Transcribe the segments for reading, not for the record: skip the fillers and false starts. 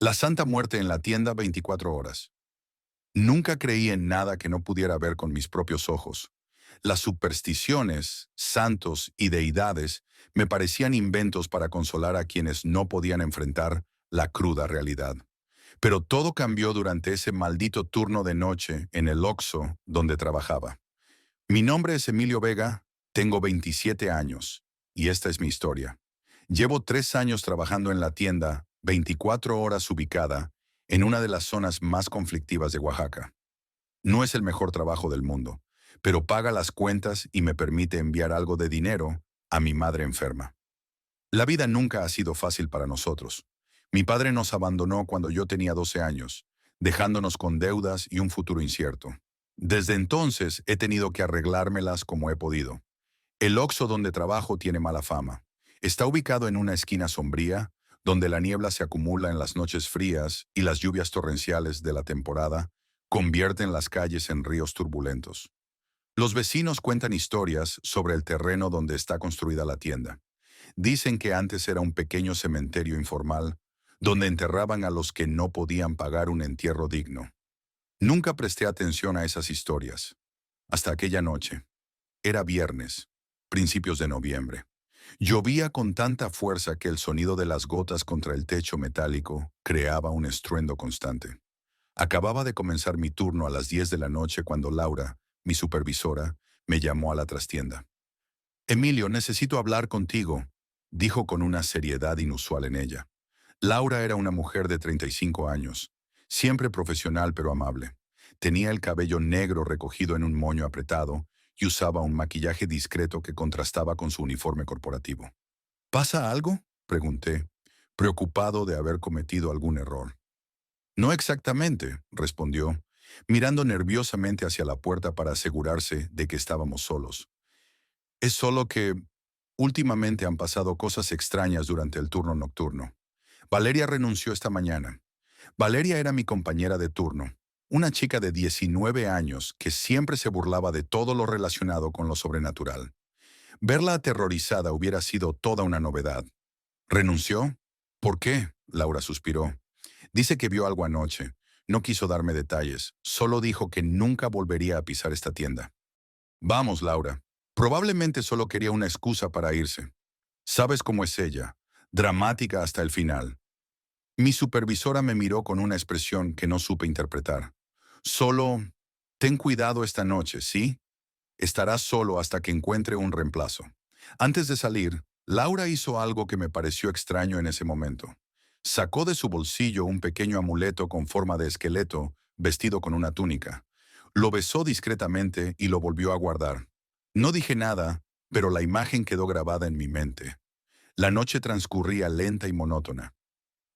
La Santa Muerte en la tienda 24 horas. Nunca creí en nada que no pudiera ver con mis propios ojos. Las supersticiones, santos y deidades me parecían inventos para consolar a quienes no podían enfrentar la cruda realidad. Pero todo cambió durante ese maldito turno de noche en el Oxxo donde trabajaba. Mi nombre es Emilio Vega, tengo 27 años, y esta es mi historia. Llevo 3 años trabajando en la tienda, 24 horas ubicada, en una de las zonas más conflictivas de Oaxaca. No es el mejor trabajo del mundo, pero paga las cuentas y me permite enviar algo de dinero a mi madre enferma. La vida nunca ha sido fácil para nosotros. Mi padre nos abandonó cuando yo tenía 12 años, dejándonos con deudas y un futuro incierto. Desde entonces he tenido que arreglármelas como he podido. El Oxxo donde trabajo tiene mala fama. Está ubicado en una esquina sombría, donde la niebla se acumula en las noches frías y las lluvias torrenciales de la temporada convierten las calles en ríos turbulentos. Los vecinos cuentan historias sobre el terreno donde está construida la tienda. Dicen que antes era un pequeño cementerio informal, donde enterraban a los que no podían pagar un entierro digno. Nunca presté atención a esas historias. Hasta aquella noche. Era viernes, principios de noviembre. Llovía con tanta fuerza que el sonido de las gotas contra el techo metálico creaba un estruendo constante. Acababa de comenzar mi turno a las 10 de la noche cuando Laura, mi supervisora, me llamó a la trastienda. Emilio, necesito hablar contigo, dijo con una seriedad inusual en ella. Laura era una mujer de 35 años, siempre profesional pero amable. Tenía el cabello negro recogido en un moño apretado y usaba un maquillaje discreto que contrastaba con su uniforme corporativo. ¿Pasa algo?, pregunté, preocupado de haber cometido algún error. No exactamente, respondió, mirando nerviosamente hacia la puerta para asegurarse de que estábamos solos. Es solo que últimamente han pasado cosas extrañas durante el turno nocturno. Valeria renunció esta mañana. Valeria era mi compañera de turno, una chica de 19 años que siempre se burlaba de todo lo relacionado con lo sobrenatural. Verla aterrorizada hubiera sido toda una novedad. ¿Renunció? ¿Por qué?, Laura suspiró. Dice que vio algo anoche. No quiso darme detalles, solo dijo que nunca volvería a pisar esta tienda. Vamos, Laura. Probablemente solo quería una excusa para irse. Sabes cómo es ella, dramática hasta el final. Mi supervisora me miró con una expresión que no supe interpretar. Solo, ten cuidado esta noche, ¿sí? Estarás solo hasta que encuentre un reemplazo. Antes de salir, Laura hizo algo que me pareció extraño en ese momento. Sacó de su bolsillo un pequeño amuleto con forma de esqueleto, vestido con una túnica. Lo besó discretamente y lo volvió a guardar. No dije nada, pero la imagen quedó grabada en mi mente. La noche transcurría lenta y monótona.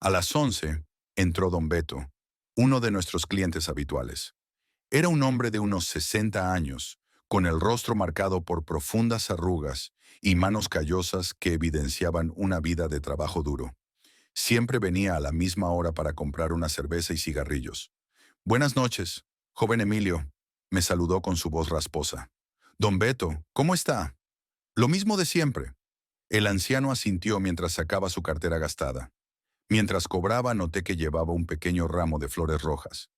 A las 11 entró don Beto, uno de nuestros clientes habituales. Era un hombre de unos 60 años, con el rostro marcado por profundas arrugas y manos callosas que evidenciaban una vida de trabajo duro. Siempre venía a la misma hora para comprar una cerveza y cigarrillos. Buenas noches, joven Emilio, me saludó con su voz rasposa. Don Beto, ¿cómo está? Lo mismo de siempre. El anciano asintió mientras sacaba su cartera gastada. Mientras cobraba noté que llevaba un pequeño ramo de flores rojas.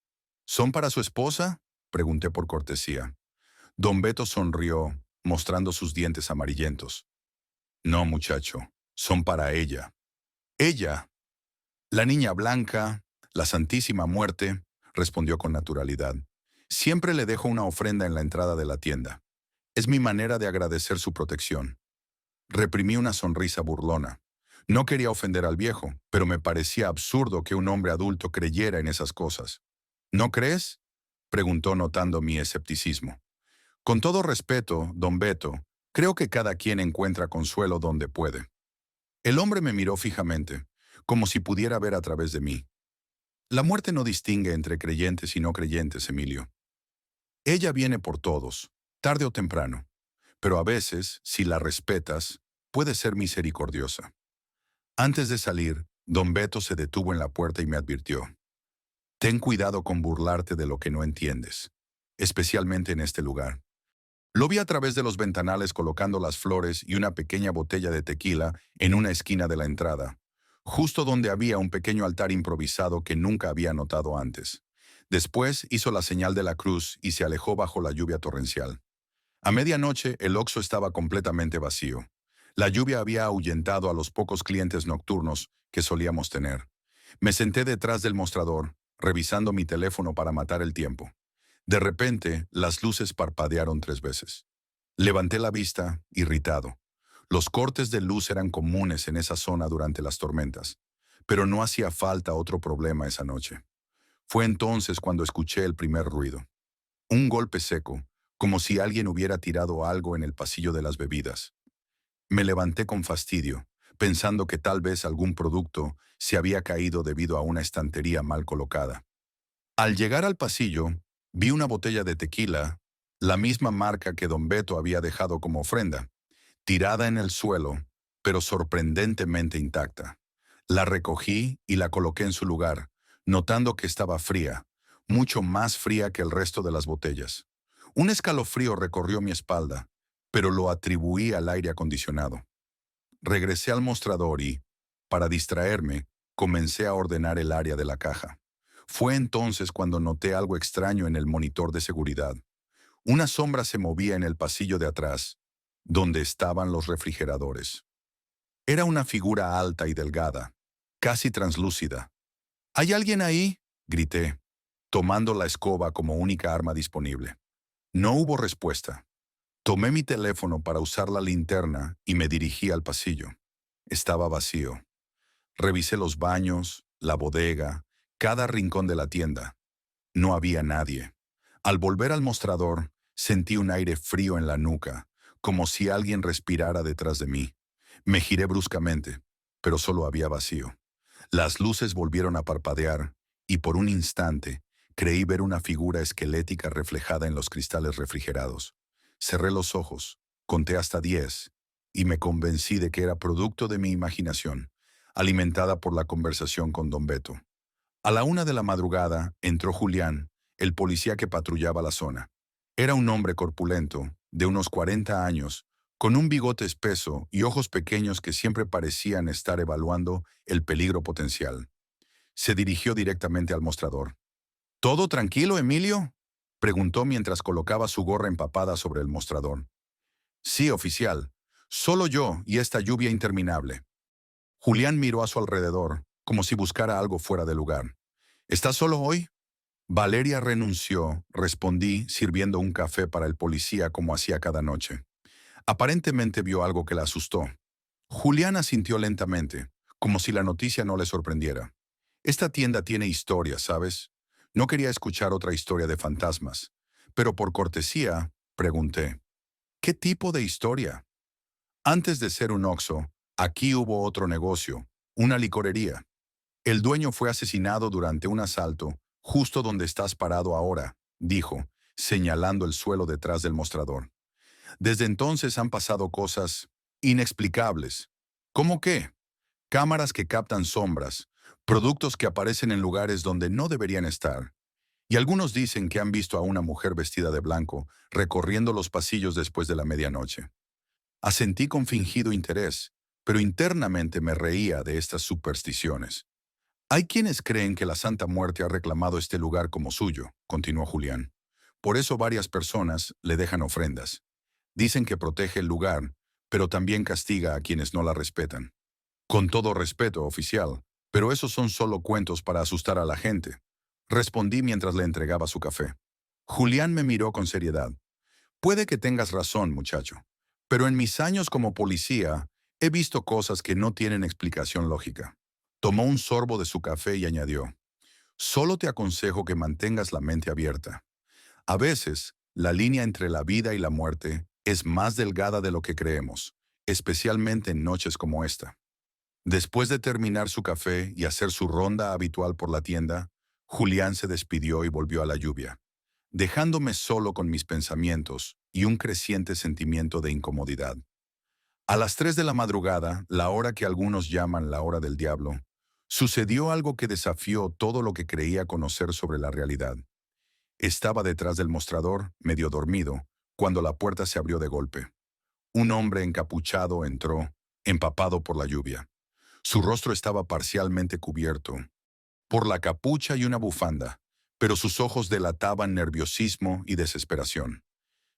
¿Son para su esposa?, pregunté por cortesía. Don Beto sonrió, mostrando sus dientes amarillentos. No, muchacho, son para ella. Ella, la niña blanca, la Santísima Muerte, respondió con naturalidad. Siempre le dejo una ofrenda en la entrada de la tienda. Es mi manera de agradecer su protección. Reprimí una sonrisa burlona. No quería ofender al viejo, pero me parecía absurdo que un hombre adulto creyera en esas cosas. ¿No crees?, preguntó notando mi escepticismo. Con todo respeto, don Beto, creo que cada quien encuentra consuelo donde puede. El hombre me miró fijamente, como si pudiera ver a través de mí. La muerte no distingue entre creyentes y no creyentes, Emilio. Ella viene por todos, tarde o temprano, pero a veces, si la respetas, puede ser misericordiosa. Antes de salir, don Beto se detuvo en la puerta y me advirtió. Ten cuidado con burlarte de lo que no entiendes, especialmente en este lugar. Lo vi a través de los ventanales colocando las flores y una pequeña botella de tequila en una esquina de la entrada, justo donde había un pequeño altar improvisado que nunca había notado antes. Después hizo la señal de la cruz y se alejó bajo la lluvia torrencial. A medianoche el Oxxo estaba completamente vacío. La lluvia había ahuyentado a los pocos clientes nocturnos que solíamos tener. Me senté detrás del mostrador, revisando mi teléfono para matar el tiempo. De repente, las luces parpadearon 3 veces. Levanté la vista, irritado. Los cortes de luz eran comunes en esa zona durante las tormentas, pero no hacía falta otro problema esa noche. Fue entonces cuando escuché el primer ruido. Un golpe seco, como si alguien hubiera tirado algo en el pasillo de las bebidas. Me levanté con fastidio, pensando que tal vez algún producto se había caído debido a una estantería mal colocada. Al llegar al pasillo, vi una botella de tequila, la misma marca que don Beto había dejado como ofrenda, tirada en el suelo, pero sorprendentemente intacta. La recogí y la coloqué en su lugar, notando que estaba fría, mucho más fría que el resto de las botellas. Un escalofrío recorrió mi espalda, pero lo atribuí al aire acondicionado. Regresé al mostrador y, para distraerme, comencé a ordenar el área de la caja. Fue entonces cuando noté algo extraño en el monitor de seguridad. Una sombra se movía en el pasillo de atrás, donde estaban los refrigeradores. Era una figura alta y delgada, casi translúcida. ¿Hay alguien ahí?, grité, tomando la escoba como única arma disponible. No hubo respuesta. Tomé mi teléfono para usar la linterna y me dirigí al pasillo. Estaba vacío. Revisé los baños, la bodega, cada rincón de la tienda. No había nadie. Al volver al mostrador, sentí un aire frío en la nuca, como si alguien respirara detrás de mí. Me giré bruscamente, pero solo había vacío. Las luces volvieron a parpadear, y por un instante creí ver una figura esquelética reflejada en los cristales refrigerados. Cerré los ojos, conté hasta 10, y me convencí de que era producto de mi imaginación, alimentada por la conversación con don Beto. A la 1 de la madrugada entró Julián, el policía que patrullaba la zona. Era un hombre corpulento, de unos 40 años, con un bigote espeso y ojos pequeños que siempre parecían estar evaluando el peligro potencial. Se dirigió directamente al mostrador. ¿Todo tranquilo, Emilio?, preguntó mientras colocaba su gorra empapada sobre el mostrador. Sí, oficial. Solo yo y esta lluvia interminable. Julián miró a su alrededor, como si buscara algo fuera de lugar. ¿Estás solo hoy? Valeria renunció, respondí, sirviendo un café para el policía como hacía cada noche. Aparentemente vio algo que la asustó. Julián asintió lentamente, como si la noticia no le sorprendiera. Esta tienda tiene historia, ¿sabes? No quería escuchar otra historia de fantasmas, pero por cortesía, pregunté, ¿qué tipo de historia? Antes de ser un Oxxo, aquí hubo otro negocio, una licorería. El dueño fue asesinado durante un asalto, justo donde estás parado ahora, dijo, señalando el suelo detrás del mostrador. Desde entonces han pasado cosas inexplicables. ¿Cómo qué? Cámaras que captan sombras, productos que aparecen en lugares donde no deberían estar. Y algunos dicen que han visto a una mujer vestida de blanco recorriendo los pasillos después de la medianoche. Asentí con fingido interés, pero internamente me reía de estas supersticiones. Hay quienes creen que la Santa Muerte ha reclamado este lugar como suyo, continuó Julián. Por eso varias personas le dejan ofrendas. Dicen que protege el lugar, pero también castiga a quienes no la respetan. Con todo respeto, oficial, pero esos son solo cuentos para asustar a la gente, respondí mientras le entregaba su café. Julián me miró con seriedad. Puede que tengas razón, muchacho, pero en mis años como policía he visto cosas que no tienen explicación lógica. Tomó un sorbo de su café y añadió, solo te aconsejo que mantengas la mente abierta. A veces, la línea entre la vida y la muerte es más delgada de lo que creemos, especialmente en noches como esta. Después de terminar su café y hacer su ronda habitual por la tienda, Julián se despidió y volvió a la lluvia, dejándome solo con mis pensamientos y un creciente sentimiento de incomodidad. A las 3 de la madrugada, la hora que algunos llaman la hora del diablo, sucedió algo que desafió todo lo que creía conocer sobre la realidad. Estaba detrás del mostrador, medio dormido, cuando la puerta se abrió de golpe. Un hombre encapuchado entró, empapado por la lluvia. Su rostro estaba parcialmente cubierto por la capucha y una bufanda, pero sus ojos delataban nerviosismo y desesperación.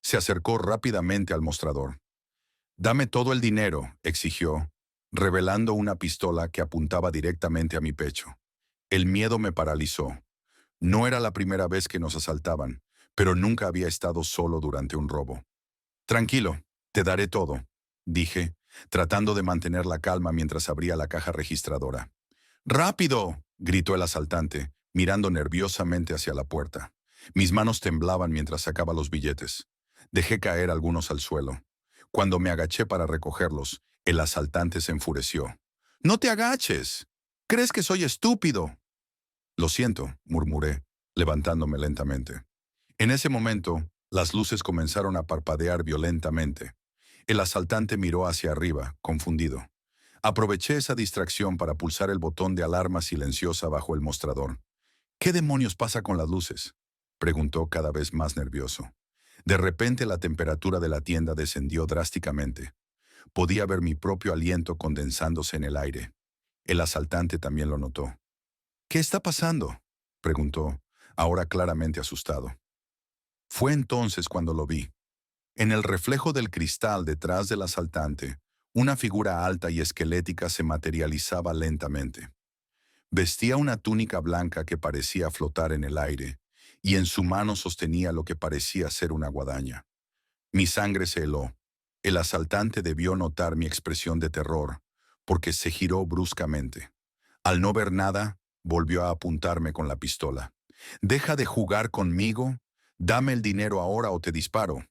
Se acercó rápidamente al mostrador. «Dame todo el dinero», exigió, revelando una pistola que apuntaba directamente a mi pecho. El miedo me paralizó. No era la primera vez que nos asaltaban, pero nunca había estado solo durante un robo. «Tranquilo, te daré todo», dije, tratando de mantener la calma mientras abría la caja registradora. «¡Rápido!», gritó el asaltante, mirando nerviosamente hacia la puerta. Mis manos temblaban mientras sacaba los billetes. Dejé caer algunos al suelo. Cuando me agaché para recogerlos, el asaltante se enfureció. «¡No te agaches! ¿Crees que soy estúpido?». «Lo siento», murmuré, levantándome lentamente. En ese momento, las luces comenzaron a parpadear violentamente. El asaltante miró hacia arriba, confundido. Aproveché esa distracción para pulsar el botón de alarma silenciosa bajo el mostrador. «¿Qué demonios pasa con las luces?», preguntó cada vez más nervioso. De repente la temperatura de la tienda descendió drásticamente. Podía ver mi propio aliento condensándose en el aire. El asaltante también lo notó. «¿Qué está pasando?», preguntó, ahora claramente asustado. Fue entonces cuando lo vi. En el reflejo del cristal detrás del asaltante, una figura alta y esquelética se materializaba lentamente. Vestía una túnica blanca que parecía flotar en el aire, y en su mano sostenía lo que parecía ser una guadaña. Mi sangre se heló. El asaltante debió notar mi expresión de terror, porque se giró bruscamente. Al no ver nada, volvió a apuntarme con la pistola. «Deja de jugar conmigo. Dame el dinero ahora o te disparo».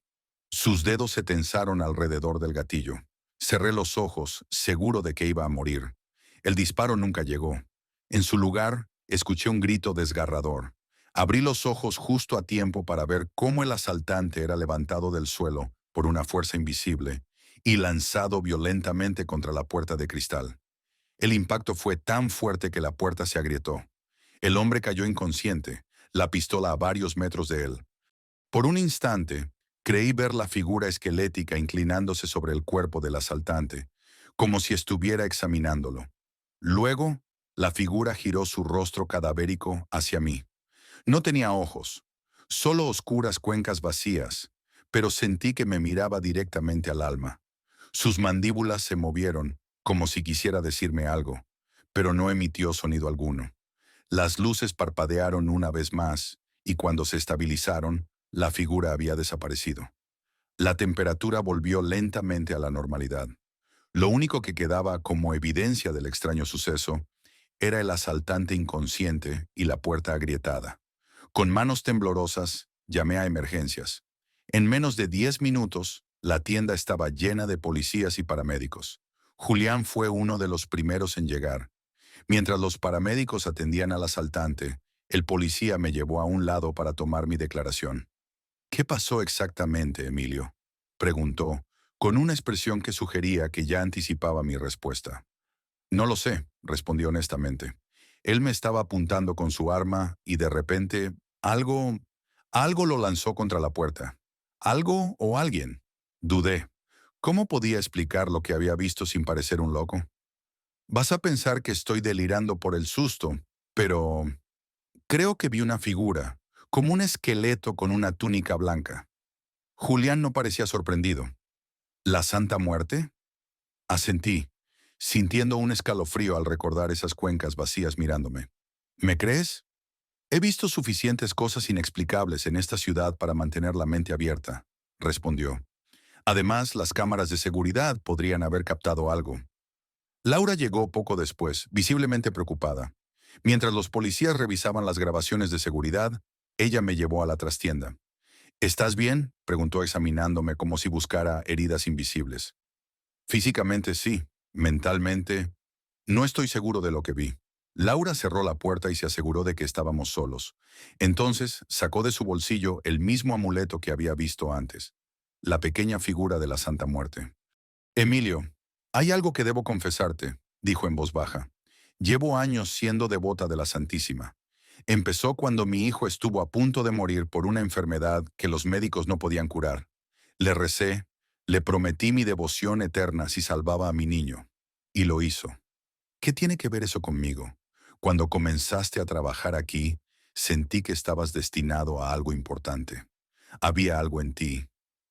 Sus dedos se tensaron alrededor del gatillo. Cerré los ojos, seguro de que iba a morir. El disparo nunca llegó. En su lugar, escuché un grito desgarrador. Abrí los ojos justo a tiempo para ver cómo el asaltante era levantado del suelo por una fuerza invisible y lanzado violentamente contra la puerta de cristal. El impacto fue tan fuerte que la puerta se agrietó. El hombre cayó inconsciente, la pistola a varios metros de él. Por un instante, creí ver la figura esquelética inclinándose sobre el cuerpo del asaltante, como si estuviera examinándolo. Luego, la figura giró su rostro cadavérico hacia mí. No tenía ojos, solo oscuras cuencas vacías, pero sentí que me miraba directamente al alma. Sus mandíbulas se movieron, como si quisiera decirme algo, pero no emitió sonido alguno. Las luces parpadearon una vez más, y cuando se estabilizaron, la figura había desaparecido. La temperatura volvió lentamente a la normalidad. Lo único que quedaba como evidencia del extraño suceso era el asaltante inconsciente y la puerta agrietada. Con manos temblorosas, llamé a emergencias. En menos de 10 minutos, la tienda estaba llena de policías y paramédicos. Julián fue uno de los primeros en llegar. Mientras los paramédicos atendían al asaltante, el policía me llevó a un lado para tomar mi declaración. «¿Qué pasó exactamente, Emilio?», preguntó, con una expresión que sugería que ya anticipaba mi respuesta. «No lo sé», respondí honestamente. Él me estaba apuntando con su arma y de repente algo lo lanzó contra la puerta. ¿Algo o alguien? Dudé. ¿Cómo podía explicar lo que había visto sin parecer un loco? Vas a pensar que estoy delirando por el susto, pero creo que vi una figura, como un esqueleto con una túnica blanca. Julián no parecía sorprendido. ¿La Santa Muerte? Asentí, sintiendo un escalofrío al recordar esas cuencas vacías mirándome. ¿Me crees? He visto suficientes cosas inexplicables en esta ciudad para mantener la mente abierta, respondió. Además, las cámaras de seguridad podrían haber captado algo. Laura llegó poco después, visiblemente preocupada. Mientras los policías revisaban las grabaciones de seguridad, ella me llevó a la trastienda. ¿Estás bien?, preguntó examinándome como si buscara heridas invisibles. Físicamente sí, mentalmente no estoy seguro de lo que vi. Laura cerró la puerta y se aseguró de que estábamos solos. Entonces sacó de su bolsillo el mismo amuleto que había visto antes, la pequeña figura de la Santa Muerte. «Emilio, hay algo que debo confesarte», dijo en voz baja. «Llevo años siendo devota de la Santísima. Empezó cuando mi hijo estuvo a punto de morir por una enfermedad que los médicos no podían curar. Le recé, le prometí mi devoción eterna si salvaba a mi niño. Y lo hizo». ¿Qué tiene que ver eso conmigo? Cuando comenzaste a trabajar aquí, sentí que estabas destinado a algo importante. Había algo en ti,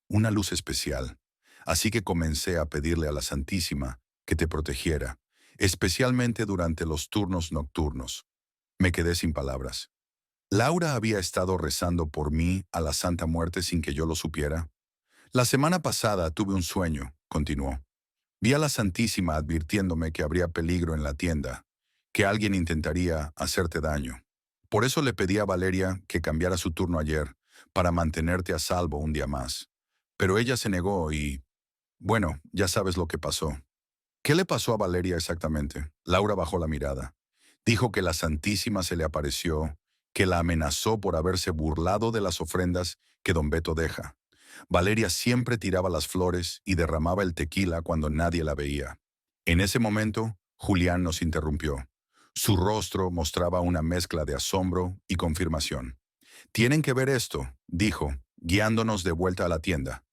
una luz especial. Así que comencé a pedirle a la Santísima que te protegiera, especialmente durante los turnos nocturnos. Me quedé sin palabras. Laura había estado rezando por mí a la Santa Muerte sin que yo lo supiera. La semana pasada tuve un sueño, continuó. Vi a la Santísima advirtiéndome que habría peligro en la tienda, que alguien intentaría hacerte daño. Por eso le pedí a Valeria que cambiara su turno ayer, para mantenerte a salvo un día más. Pero ella se negó y, bueno, ya sabes lo que pasó. ¿Qué le pasó a Valeria exactamente? Laura bajó la mirada. Dijo que la Santísima se le apareció, que la amenazó por haberse burlado de las ofrendas que don Beto deja. Valeria siempre tiraba las flores y derramaba el tequila cuando nadie la veía. En ese momento, Julián nos interrumpió. Su rostro mostraba una mezcla de asombro y confirmación. Tienen que ver esto, dijo, guiándonos de vuelta a la tienda.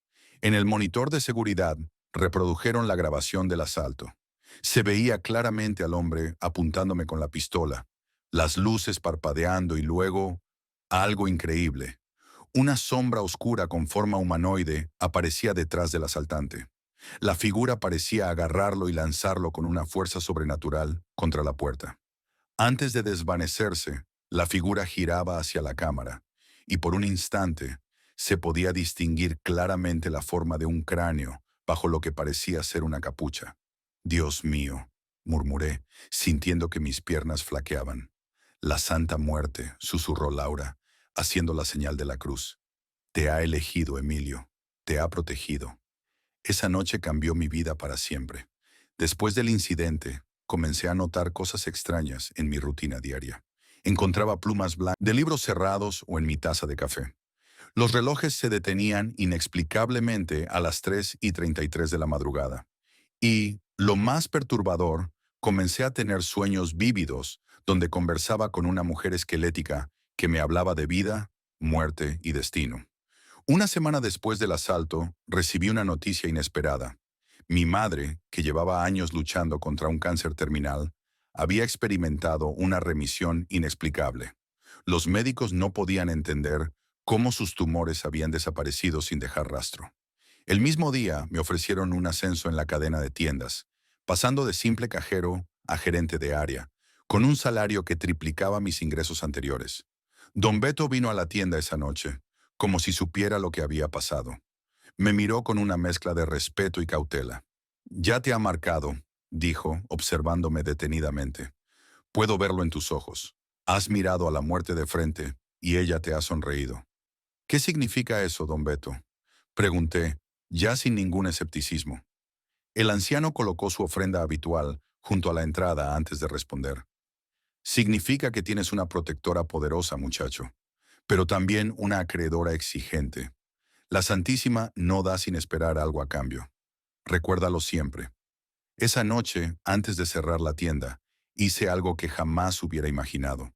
En el monitor de seguridad, reprodujeron la grabación del asalto. Se veía claramente al hombre apuntándome con la pistola, las luces parpadeando y luego algo increíble. Una sombra oscura con forma humanoide aparecía detrás del asaltante. La figura parecía agarrarlo y lanzarlo con una fuerza sobrenatural contra la puerta. Antes de desvanecerse, la figura giraba hacia la cámara, y por un instante se podía distinguir claramente la forma de un cráneo bajo lo que parecía ser una capucha. Dios mío, murmuré, sintiendo que mis piernas flaqueaban. La Santa Muerte, susurró Laura, haciendo la señal de la cruz. Te ha elegido, Emilio, te ha protegido. Esa noche cambió mi vida para siempre. Después del incidente, comencé a notar cosas extrañas en mi rutina diaria. Encontraba plumas blancas de libros cerrados o en mi taza de café. Los relojes se detenían inexplicablemente a las 3:33 de la madrugada. Y, lo más perturbador, comencé a tener sueños vívidos donde conversaba con una mujer esquelética que me hablaba de vida, muerte y destino. Una semana después del asalto, recibí una noticia inesperada. Mi madre, que llevaba años luchando contra un cáncer terminal, había experimentado una remisión inexplicable. Los médicos no podían entender cómo sus tumores habían desaparecido sin dejar rastro. El mismo día me ofrecieron un ascenso en la cadena de tiendas, pasando de simple cajero a gerente de área, con un salario que triplicaba mis ingresos anteriores. Don Beto vino a la tienda esa noche, como si supiera lo que había pasado. Me miró con una mezcla de respeto y cautela. Ya te ha marcado, dijo, observándome detenidamente. Puedo verlo en tus ojos. Has mirado a la muerte de frente y ella te ha sonreído. ¿Qué significa eso, don Beto? Pregunté, ya sin ningún escepticismo. El anciano colocó su ofrenda habitual junto a la entrada antes de responder. Significa que tienes una protectora poderosa, muchacho, pero también una acreedora exigente. La Santísima no da sin esperar algo a cambio. Recuérdalo siempre. Esa noche, antes de cerrar la tienda, hice algo que jamás hubiera imaginado.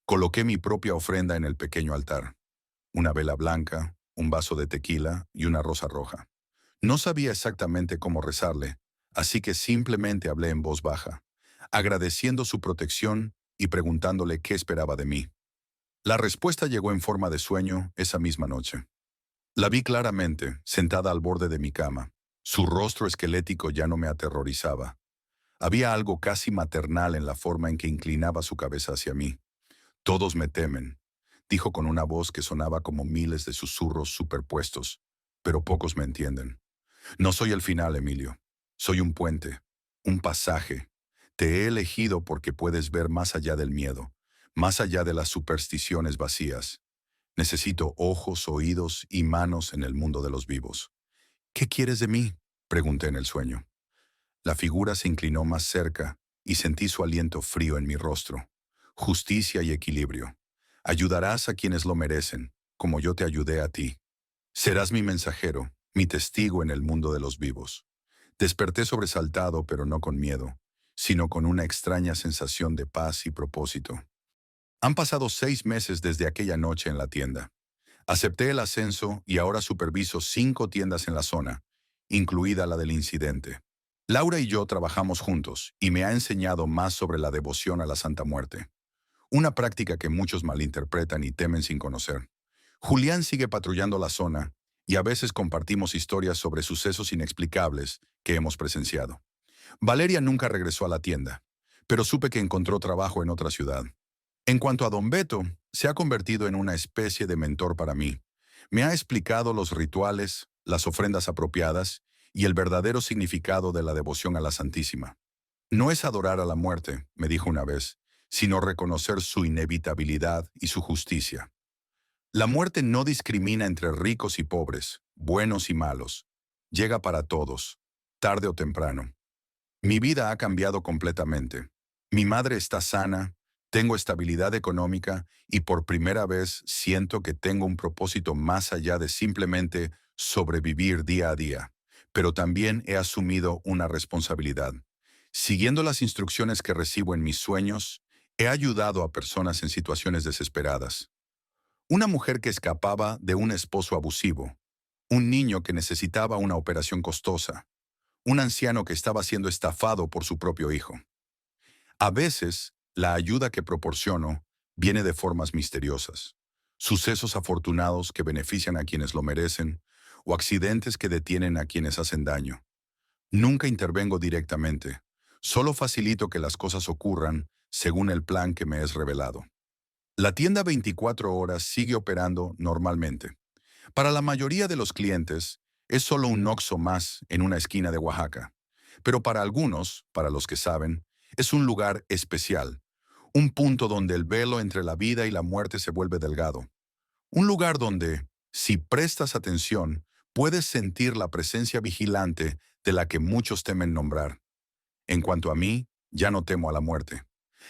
Coloqué mi propia ofrenda en el pequeño altar. Una vela blanca, un vaso de tequila y una rosa roja. No sabía exactamente cómo rezarle, así que simplemente hablé en voz baja, agradeciendo su protección y preguntándole qué esperaba de mí. La respuesta llegó en forma de sueño esa misma noche. La vi claramente, sentada al borde de mi cama. Su rostro esquelético ya no me aterrorizaba. Había algo casi maternal en la forma en que inclinaba su cabeza hacia mí. Todos me temen, dijo con una voz que sonaba como miles de susurros superpuestos, pero pocos me entienden. No soy el final, Emilio. Soy un puente, un pasaje. Te he elegido porque puedes ver más allá del miedo, más allá de las supersticiones vacías. Necesito ojos, oídos y manos en el mundo de los vivos. ¿Qué quieres de mí?, pregunté en el sueño. La figura se inclinó más cerca y sentí su aliento frío en mi rostro. Justicia y equilibrio. Ayudarás a quienes lo merecen, como yo te ayudé a ti. Serás mi mensajero, mi testigo en el mundo de los vivos. Desperté sobresaltado, pero no con miedo, sino con una extraña sensación de paz y propósito. Han pasado 6 meses desde aquella noche en la tienda. Acepté el ascenso y ahora superviso 5 tiendas en la zona, incluida la del incidente. Laura y yo trabajamos juntos y me ha enseñado más sobre la devoción a la Santa Muerte, una práctica que muchos malinterpretan y temen sin conocer. Julián sigue patrullando la zona y a veces compartimos historias sobre sucesos inexplicables que hemos presenciado. Valeria nunca regresó a la tienda, pero supe que encontró trabajo en otra ciudad. En cuanto a Don Beto, se ha convertido en una especie de mentor para mí. Me ha explicado los rituales, las ofrendas apropiadas y el verdadero significado de la devoción a la Santísima. No es adorar a la muerte, me dijo una vez, sino reconocer su inevitabilidad y su justicia. La muerte no discrimina entre ricos y pobres, buenos y malos. Llega para todos, tarde o temprano. Mi vida ha cambiado completamente. Mi madre está sana, tengo estabilidad económica y por primera vez siento que tengo un propósito más allá de simplemente sobrevivir día a día. Pero también he asumido una responsabilidad. Siguiendo las instrucciones que recibo en mis sueños, he ayudado a personas en situaciones desesperadas. Una mujer que escapaba de un esposo abusivo, un niño que necesitaba una operación costosa, un anciano que estaba siendo estafado por su propio hijo. A veces, la ayuda que proporciono viene de formas misteriosas. Sucesos afortunados que benefician a quienes lo merecen o accidentes que detienen a quienes hacen daño. Nunca intervengo directamente, solo facilito que las cosas ocurran según el plan que me es revelado. La tienda 24 horas sigue operando normalmente. Para la mayoría de los clientes, es solo un Oxxo más en una esquina de Oaxaca. Pero para algunos, para los que saben, es un lugar especial, un punto donde el velo entre la vida y la muerte se vuelve delgado. Un lugar donde, si prestas atención, puedes sentir la presencia vigilante de la que muchos temen nombrar. En cuanto a mí, ya no temo a la muerte.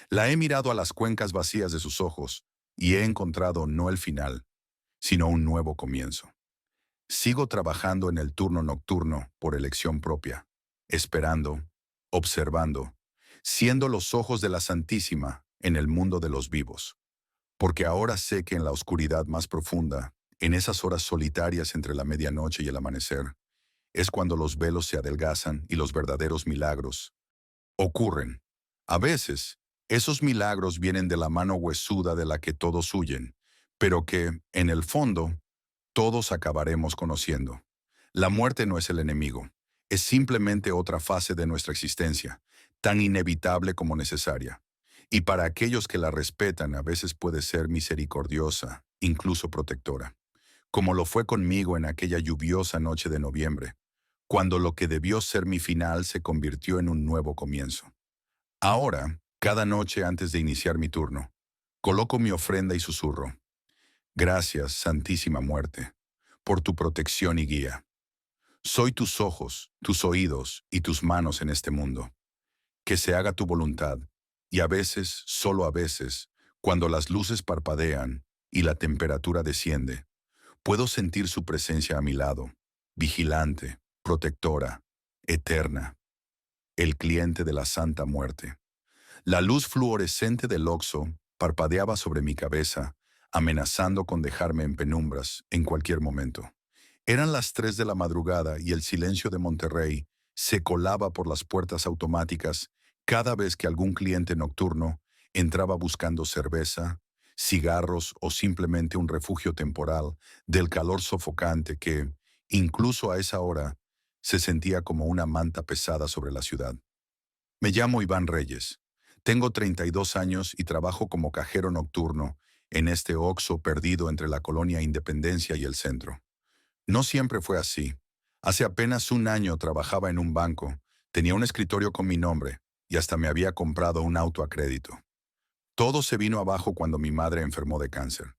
La he mirado a las cuencas vacías de sus ojos y he encontrado no el final, sino un nuevo comienzo. Sigo trabajando en el turno nocturno por elección propia, esperando, observando, siendo los ojos de la Santísima en el mundo de los vivos. Porque ahora sé que en la oscuridad más profunda, en esas horas solitarias entre la medianoche y el amanecer, es cuando los velos se adelgazan y los verdaderos milagros ocurren. A veces, esos milagros vienen de la mano huesuda de la que todos huyen, pero que, en el fondo, todos acabaremos conociendo. La muerte no es el enemigo, es simplemente otra fase de nuestra existencia, tan inevitable como necesaria. Y para aquellos que la respetan a veces puede ser misericordiosa, incluso protectora, como lo fue conmigo en aquella lluviosa noche de noviembre, cuando lo que debió ser mi final se convirtió en un nuevo comienzo. Ahora, cada noche antes de iniciar mi turno, coloco mi ofrenda y susurro. Gracias, Santísima Muerte, por tu protección y guía. Soy tus ojos, tus oídos y tus manos en este mundo. Que se haga tu voluntad, y a veces, solo a veces, cuando las luces parpadean y la temperatura desciende, puedo sentir su presencia a mi lado, vigilante, protectora, eterna, el cliente de la Santa Muerte. La luz fluorescente del Oxxo parpadeaba sobre mi cabeza, amenazando con dejarme en penumbras en cualquier momento. Eran las 3 de la madrugada y el silencio de Monterrey se colaba por las puertas automáticas cada vez que algún cliente nocturno entraba buscando cerveza, cigarros o simplemente un refugio temporal del calor sofocante que, incluso a esa hora, se sentía como una manta pesada sobre la ciudad. Me llamo Iván Reyes. Tengo 32 años y trabajo como cajero nocturno en este Oxxo perdido entre la colonia Independencia y el centro. No siempre fue así. Hace apenas un año trabajaba en un banco, tenía un escritorio con mi nombre y hasta me había comprado un auto a crédito. Todo se vino abajo cuando mi madre enfermó de cáncer.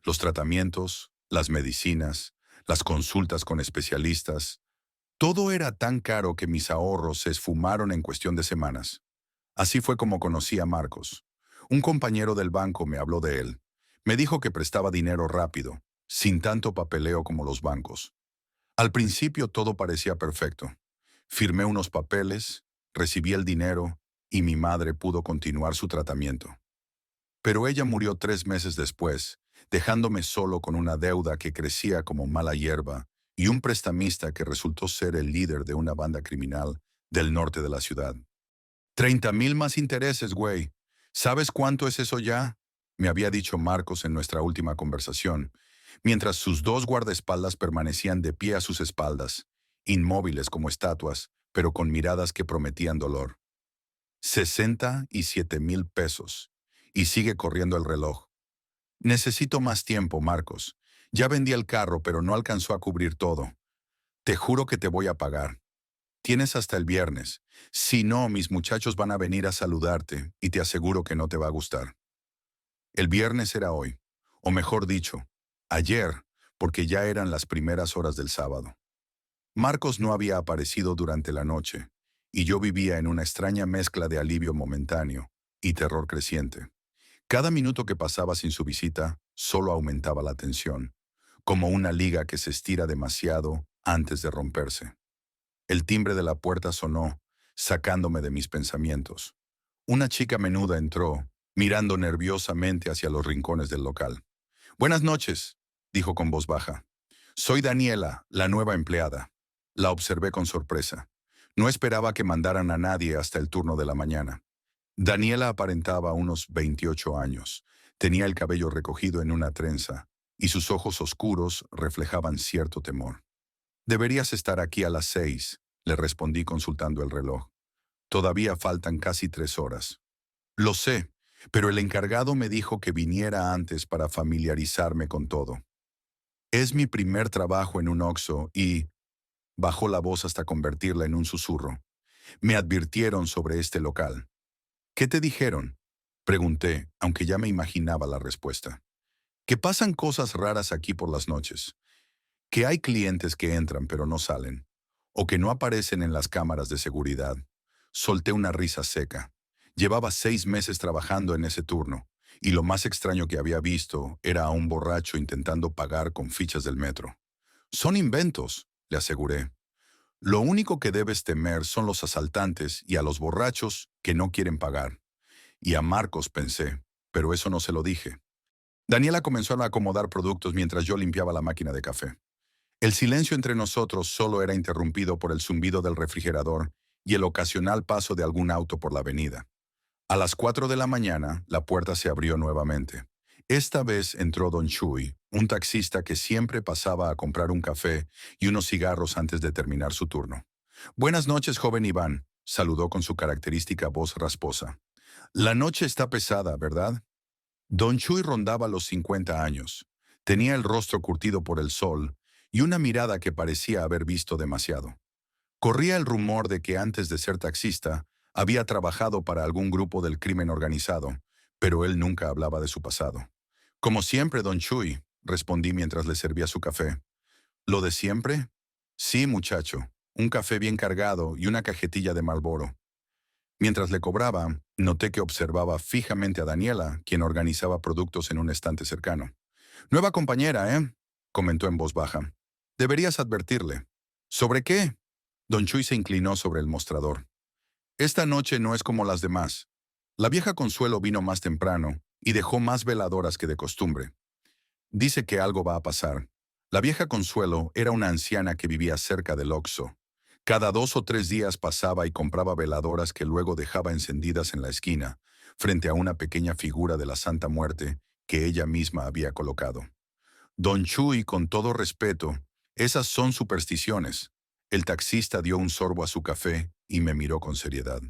Los tratamientos, las medicinas, las consultas con especialistas, todo era tan caro que mis ahorros se esfumaron en cuestión de semanas. Así fue como conocí a Marcos. Un compañero del banco me habló de él. Me dijo que prestaba dinero rápido, sin tanto papeleo como los bancos. Al principio todo parecía perfecto. Firmé unos papeles, recibí el dinero y mi madre pudo continuar su tratamiento. Pero ella murió 3 meses después, dejándome solo con una deuda que crecía como mala hierba y un prestamista que resultó ser el líder de una banda criminal del norte de la ciudad. 30,000 más intereses, güey. ¿Sabes cuánto es eso ya? Me había dicho Marcos en nuestra última conversación, mientras sus dos guardaespaldas permanecían de pie a sus espaldas, inmóviles como estatuas, pero con miradas que prometían dolor. 67,000 pesos. Y sigue corriendo el reloj. Necesito más tiempo, Marcos. Ya vendí el carro, pero no alcanzó a cubrir todo. Te juro que te voy a pagar. Tienes hasta el viernes. Si no, mis muchachos van a venir a saludarte y te aseguro que no te va a gustar. El viernes era hoy, o mejor dicho, ayer, porque ya eran las primeras horas del sábado. Marcos no había aparecido durante la noche, y yo vivía en una extraña mezcla de alivio momentáneo y terror creciente. Cada minuto que pasaba sin su visita solo aumentaba la tensión, como una liga que se estira demasiado antes de romperse. El timbre de la puerta sonó, sacándome de mis pensamientos. Una chica menuda entró, mirando nerviosamente hacia los rincones del local. «Buenas noches», dijo con voz baja. «Soy Daniela, la nueva empleada». La observé con sorpresa. No esperaba que mandaran a nadie hasta el turno de la mañana. Daniela aparentaba unos 28 años. Tenía el cabello recogido en una trenza, y sus ojos oscuros reflejaban cierto temor. «Deberías estar aquí a las 6», le respondí consultando el reloj. «Todavía faltan casi 3 horas». «Lo sé, pero el encargado me dijo que viniera antes para familiarizarme con todo. Es mi primer trabajo en un Oxxo y...» Bajó la voz hasta convertirla en un susurro. «Me advirtieron sobre este local». «¿Qué te dijeron?», pregunté, aunque ya me imaginaba la respuesta. «Que pasan cosas raras aquí por las noches. Que hay clientes que entran pero no salen. O que no aparecen en las cámaras de seguridad». Solté una risa seca. Llevaba 6 meses trabajando en ese turno, y lo más extraño que había visto era a un borracho intentando pagar con fichas del metro. «Son inventos», le aseguré. «Lo único que debes temer son los asaltantes y a los borrachos que no quieren pagar». Y a Marcos pensé, pero eso no se lo dije. Daniela comenzó a acomodar productos mientras yo limpiaba la máquina de café. El silencio entre nosotros solo era interrumpido por el zumbido del refrigerador y el ocasional paso de algún auto por la avenida. A las 4 de la mañana, la puerta se abrió nuevamente. Esta vez entró Don Chuy, un taxista que siempre pasaba a comprar un café y unos cigarros antes de terminar su turno. «Buenas noches, joven Iván», saludó con su característica voz rasposa. «La noche está pesada, ¿verdad?». Don Chuy rondaba los 50 años. Tenía el rostro curtido por el sol y una mirada que parecía haber visto demasiado. Corría el rumor de que antes de ser taxista había trabajado para algún grupo del crimen organizado, pero él nunca hablaba de su pasado. «Como siempre, don Chuy», respondí mientras le servía su café. «¿Lo de siempre?». «Sí, muchacho. Un café bien cargado y una cajetilla de Marlboro». Mientras le cobraba, noté que observaba fijamente a Daniela, quien organizaba productos en un estante cercano. «Nueva compañera, ¿eh?», comentó en voz baja. «Deberías advertirle». «¿Sobre qué?». Don Chuy se inclinó sobre el mostrador. «Esta noche no es como las demás. La vieja Consuelo vino más temprano y dejó más veladoras que de costumbre. Dice que algo va a pasar». La vieja Consuelo era una anciana que vivía cerca del Oxxo. Cada 2 o 3 días pasaba y compraba veladoras que luego dejaba encendidas en la esquina, frente a una pequeña figura de la Santa Muerte que ella misma había colocado. «Don Chuy, con todo respeto, esas son supersticiones». El taxista dio un sorbo a su café y me miró con seriedad.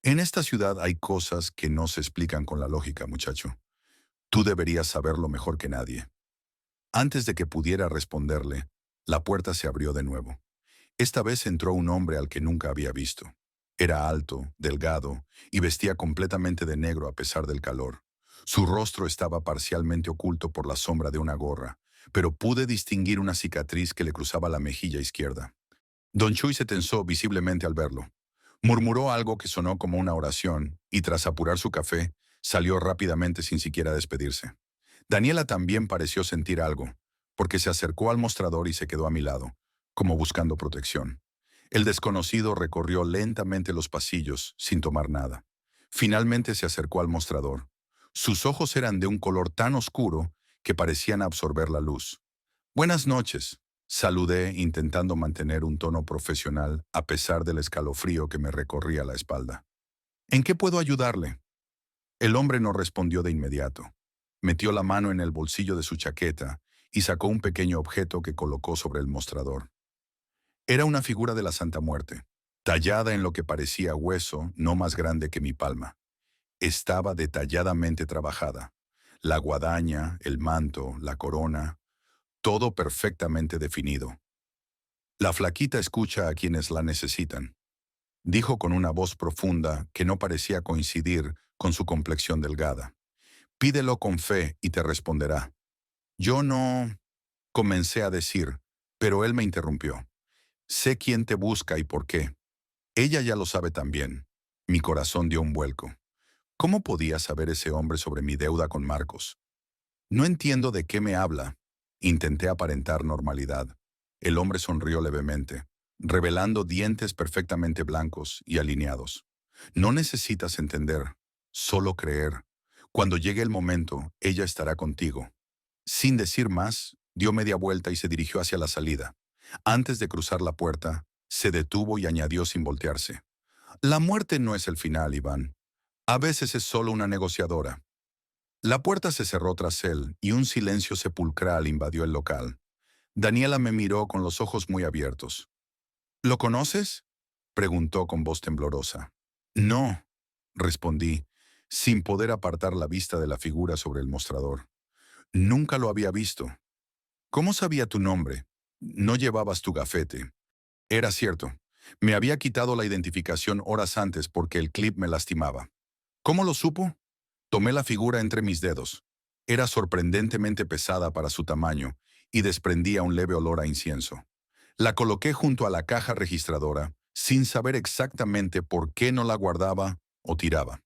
«En esta ciudad hay cosas que no se explican con la lógica, muchacho. Tú deberías saberlo mejor que nadie». Antes de que pudiera responderle, la puerta se abrió de nuevo. Esta vez entró un hombre al que nunca había visto. Era alto, delgado, y vestía completamente de negro a pesar del calor. Su rostro estaba parcialmente oculto por la sombra de una gorra, pero pude distinguir una cicatriz que le cruzaba la mejilla izquierda. Don Chuy se tensó visiblemente al verlo. Murmuró algo que sonó como una oración, y tras apurar su café, salió rápidamente sin siquiera despedirse. Daniela también pareció sentir algo, porque se acercó al mostrador y se quedó a mi lado, como buscando protección. El desconocido recorrió lentamente los pasillos, sin tomar nada. Finalmente se acercó al mostrador. Sus ojos eran de un color tan oscuro que parecían absorber la luz. «Buenas noches», Saludé intentando mantener un tono profesional a pesar del escalofrío que me recorría la espalda. ¿En qué puedo ayudarle? El hombre no respondió de inmediato. Metió la mano en el bolsillo de su chaqueta y sacó un pequeño objeto que colocó sobre el mostrador. Era una figura de la Santa Muerte, tallada en lo que parecía hueso, no más grande que mi palma. Estaba detalladamente trabajada. La guadaña, el manto, la corona, todo perfectamente definido. La flaquita escucha a quienes la necesitan, dijo con una voz profunda que no parecía coincidir con su complexión delgada. Pídelo con fe y te responderá. Yo no, comencé a decir, pero él me interrumpió. Sé quién te busca y por qué. Ella ya lo sabe también. Mi corazón dio un vuelco. ¿Cómo podía saber ese hombre sobre mi deuda con Marcos? No entiendo de qué me habla. Intenté aparentar normalidad. El hombre sonrió levemente, revelando dientes perfectamente blancos y alineados. No necesitas entender, solo creer. Cuando llegue el momento, ella estará contigo. Sin decir más, dio media vuelta y se dirigió hacia la salida. Antes de cruzar la puerta, se detuvo y añadió sin voltearse. La muerte no es el final, Iván. A veces es solo una negociadora. La puerta se cerró tras él y un silencio sepulcral invadió el local. Daniela me miró con los ojos muy abiertos. ¿Lo conoces? Preguntó con voz temblorosa. No, respondí, sin poder apartar la vista de la figura sobre el mostrador. Nunca lo había visto. ¿Cómo sabía tu nombre? No llevabas tu gafete. Era cierto. Me había quitado la identificación horas antes porque el clip me lastimaba. ¿Cómo lo supo? Tomé la figura entre mis dedos. Era sorprendentemente pesada para su tamaño y desprendía un leve olor a incienso. La coloqué junto a la caja registradora, sin saber exactamente por qué no la guardaba o tiraba.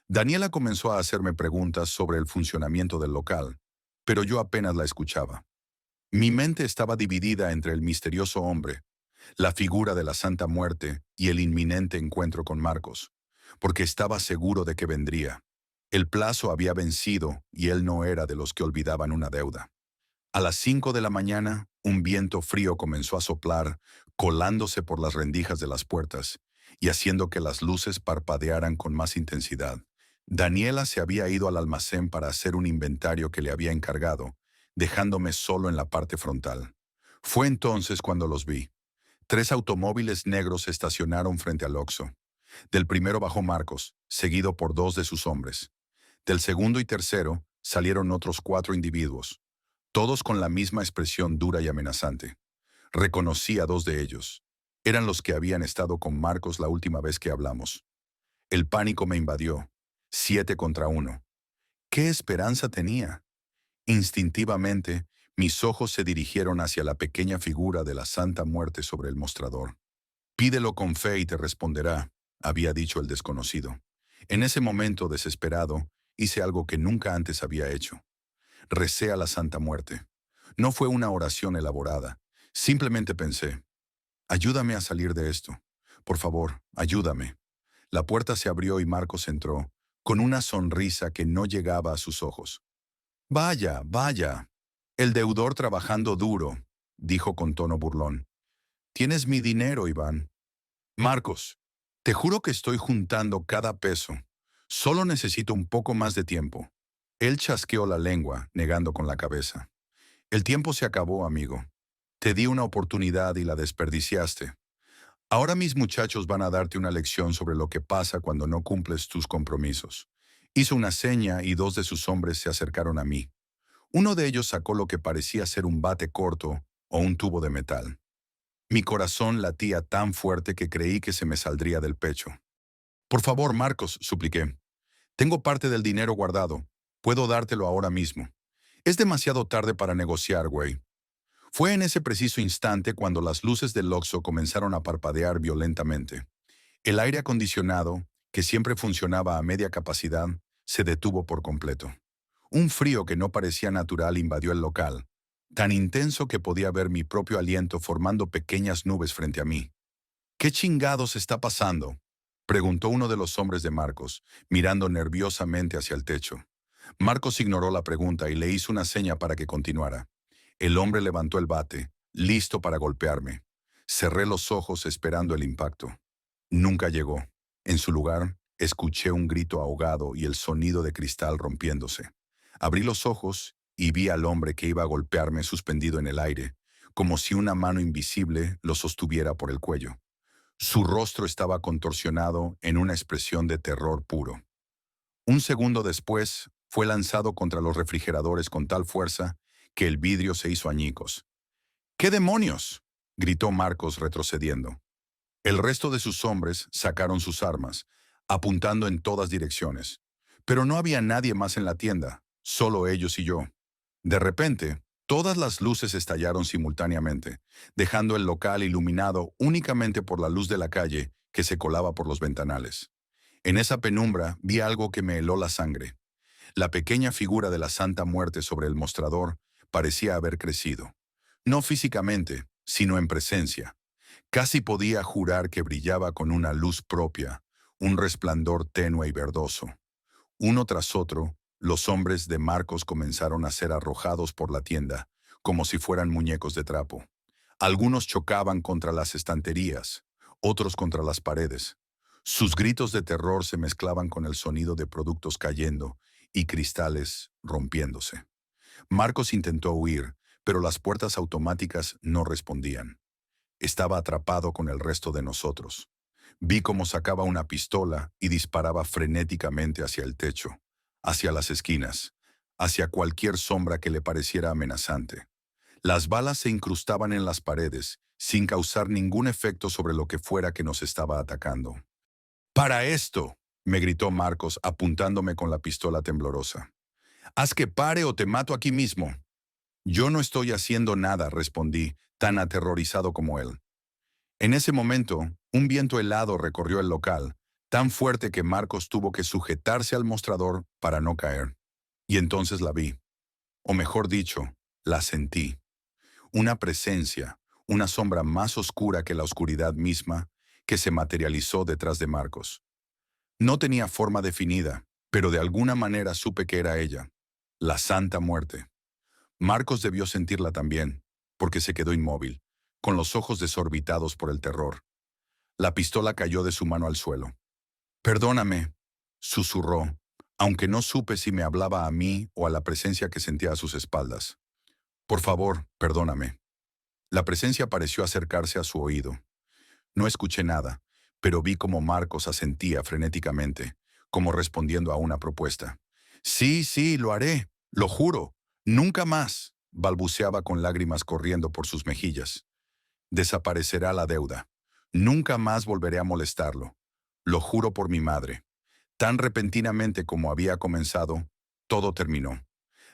Daniela comenzó a hacerme preguntas sobre el funcionamiento del local, pero yo apenas la escuchaba. Mi mente estaba dividida entre el misterioso hombre, la figura de la Santa Muerte y el inminente encuentro con Marcos, porque estaba seguro de que vendría. El plazo había vencido y él no era de los que olvidaban una deuda. A las 5 de la mañana, un viento frío comenzó a soplar, colándose por las rendijas de las puertas y haciendo que las luces parpadearan con más intensidad. Daniela se había ido al almacén para hacer un inventario que le había encargado, dejándome solo en la parte frontal. Fue entonces cuando los vi. 3 automóviles negros se estacionaron frente al Oxxo. Del primero bajó Marcos, seguido por 2 de sus hombres. Del segundo y tercero salieron otros 4 individuos, todos con la misma expresión dura y amenazante. Reconocí a 2 de ellos. Eran los que habían estado con Marcos la última vez que hablamos. El pánico me invadió. 7 contra 1. ¿Qué esperanza tenía? Instintivamente, mis ojos se dirigieron hacia la pequeña figura de la Santa Muerte sobre el mostrador. Pídelo con fe y te responderá, había dicho el desconocido. En ese momento desesperado, hice algo que nunca antes había hecho. Recé a la Santa Muerte. No fue una oración elaborada. Simplemente pensé, ayúdame a salir de esto. Por favor, ayúdame. La puerta se abrió y Marcos entró, con una sonrisa que no llegaba a sus ojos. Vaya, vaya. El deudor trabajando duro, dijo con tono burlón. Tienes mi dinero, Iván. Marcos, te juro que estoy juntando cada peso. Solo necesito un poco más de tiempo. Él chasqueó la lengua, negando con la cabeza. El tiempo se acabó, amigo. Te di una oportunidad y la desperdiciaste. Ahora mis muchachos van a darte una lección sobre lo que pasa cuando no cumples tus compromisos. Hizo una seña y 2 de sus hombres se acercaron a mí. Uno de ellos sacó lo que parecía ser un bate corto o un tubo de metal. Mi corazón latía tan fuerte que creí que se me saldría del pecho. Por favor, Marcos, supliqué. Tengo parte del dinero guardado. Puedo dártelo ahora mismo. Es demasiado tarde para negociar, güey. Fue en ese preciso instante cuando las luces del Oxxo comenzaron a parpadear violentamente. El aire acondicionado, que siempre funcionaba a media capacidad, se detuvo por completo. Un frío que no parecía natural invadió el local, tan intenso que podía ver mi propio aliento formando pequeñas nubes frente a mí. ¿Qué chingados está pasando?, preguntó uno de los hombres de Marcos, mirando nerviosamente hacia el techo. Marcos ignoró la pregunta y le hizo una seña para que continuara. El hombre levantó el bate, listo para golpearme. Cerré los ojos esperando el impacto. Nunca llegó. En su lugar, escuché un grito ahogado y el sonido de cristal rompiéndose. Abrí los ojos y vi al hombre que iba a golpearme suspendido en el aire, como si una mano invisible lo sostuviera por el cuello. Su rostro estaba contorsionado en una expresión de terror puro. Un segundo después, fue lanzado contra los refrigeradores con tal fuerza que el vidrio se hizo añicos. ¿Qué demonios?, gritó Marcos retrocediendo. El resto de sus hombres sacaron sus armas, apuntando en todas direcciones. Pero no había nadie más en la tienda, solo ellos y yo. De repente, todas las luces estallaron simultáneamente, dejando el local iluminado únicamente por la luz de la calle que se colaba por los ventanales. En esa penumbra vi algo que me heló la sangre. La pequeña figura de la Santa Muerte sobre el mostrador parecía haber crecido. No físicamente, sino en presencia. Casi podía jurar que brillaba con una luz propia, un resplandor tenue y verdoso. Uno tras otro, los hombres de Marcos comenzaron a ser arrojados por la tienda, como si fueran muñecos de trapo. Algunos chocaban contra las estanterías, otros contra las paredes. Sus gritos de terror se mezclaban con el sonido de productos cayendo y cristales rompiéndose. Marcos intentó huir, pero las puertas automáticas no respondían. Estaba atrapado con el resto de nosotros. Vi cómo sacaba una pistola y disparaba frenéticamente hacia el techo, hacia las esquinas, hacia cualquier sombra que le pareciera amenazante. Las balas se incrustaban en las paredes, sin causar ningún efecto sobre lo que fuera que nos estaba atacando. «¡Para esto!», me gritó Marcos apuntándome con la pistola temblorosa. «¡Haz que pare o te mato aquí mismo!». «Yo no estoy haciendo nada», respondí, tan aterrorizado como él. En ese momento, un viento helado recorrió el local, tan fuerte que Marcos tuvo que sujetarse al mostrador para no caer. Y entonces la vi, o mejor dicho, la sentí. Una presencia, una sombra más oscura que la oscuridad misma, que se materializó detrás de Marcos. No tenía forma definida, pero de alguna manera supe que era ella, la Santa Muerte. Marcos debió sentirla también, porque se quedó inmóvil, con los ojos desorbitados por el terror. La pistola cayó de su mano al suelo. «Perdóname», susurró, aunque no supe si me hablaba a mí o a la presencia que sentía a sus espaldas. «Por favor, perdóname». La presencia pareció acercarse a su oído. No escuché nada, pero vi cómo Marcos asentía frenéticamente, como respondiendo a una propuesta. «Sí, sí, lo haré, lo juro. Nunca más», balbuceaba con lágrimas corriendo por sus mejillas. «Desaparecerá la deuda. Nunca más volveré a molestarlo. Lo juro por mi madre». Tan repentinamente como había comenzado, todo terminó.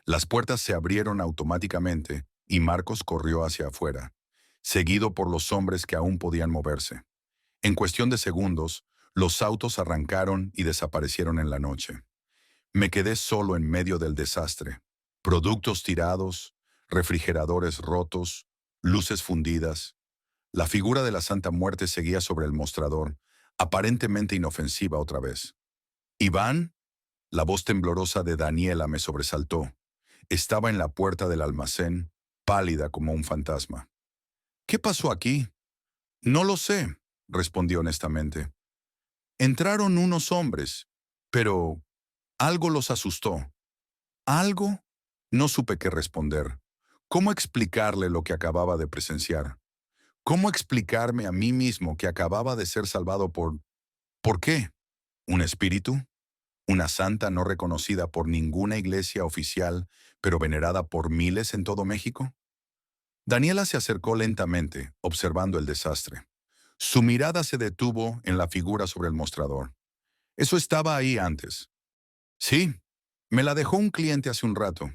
Las puertas se abrieron automáticamente y Marcos corrió hacia afuera, seguido por los hombres que aún podían moverse. En cuestión de segundos, los autos arrancaron y desaparecieron en la noche. Me quedé solo en medio del desastre. Productos tirados, refrigeradores rotos, luces fundidas. La figura de la Santa Muerte seguía sobre el mostrador, aparentemente inofensiva otra vez. «¿Iván?», la voz temblorosa de Daniela me sobresaltó. Estaba en la puerta del almacén, pálida como un fantasma. «¿Qué pasó aquí?». «No lo sé», respondí honestamente. «Entraron unos hombres, pero algo los asustó». «¿Algo?». No supe qué responder. ¿Cómo explicarle lo que acababa de presenciar? ¿Cómo explicarme a mí mismo que acababa de ser salvado por... ¿Por qué? ¿Un espíritu? ¿Una santa no reconocida por ninguna iglesia oficial, pero venerada por miles en todo México? Daniela se acercó lentamente, observando el desastre. Su mirada se detuvo en la figura sobre el mostrador. «Eso estaba ahí antes». «Sí, me la dejó un cliente hace un rato».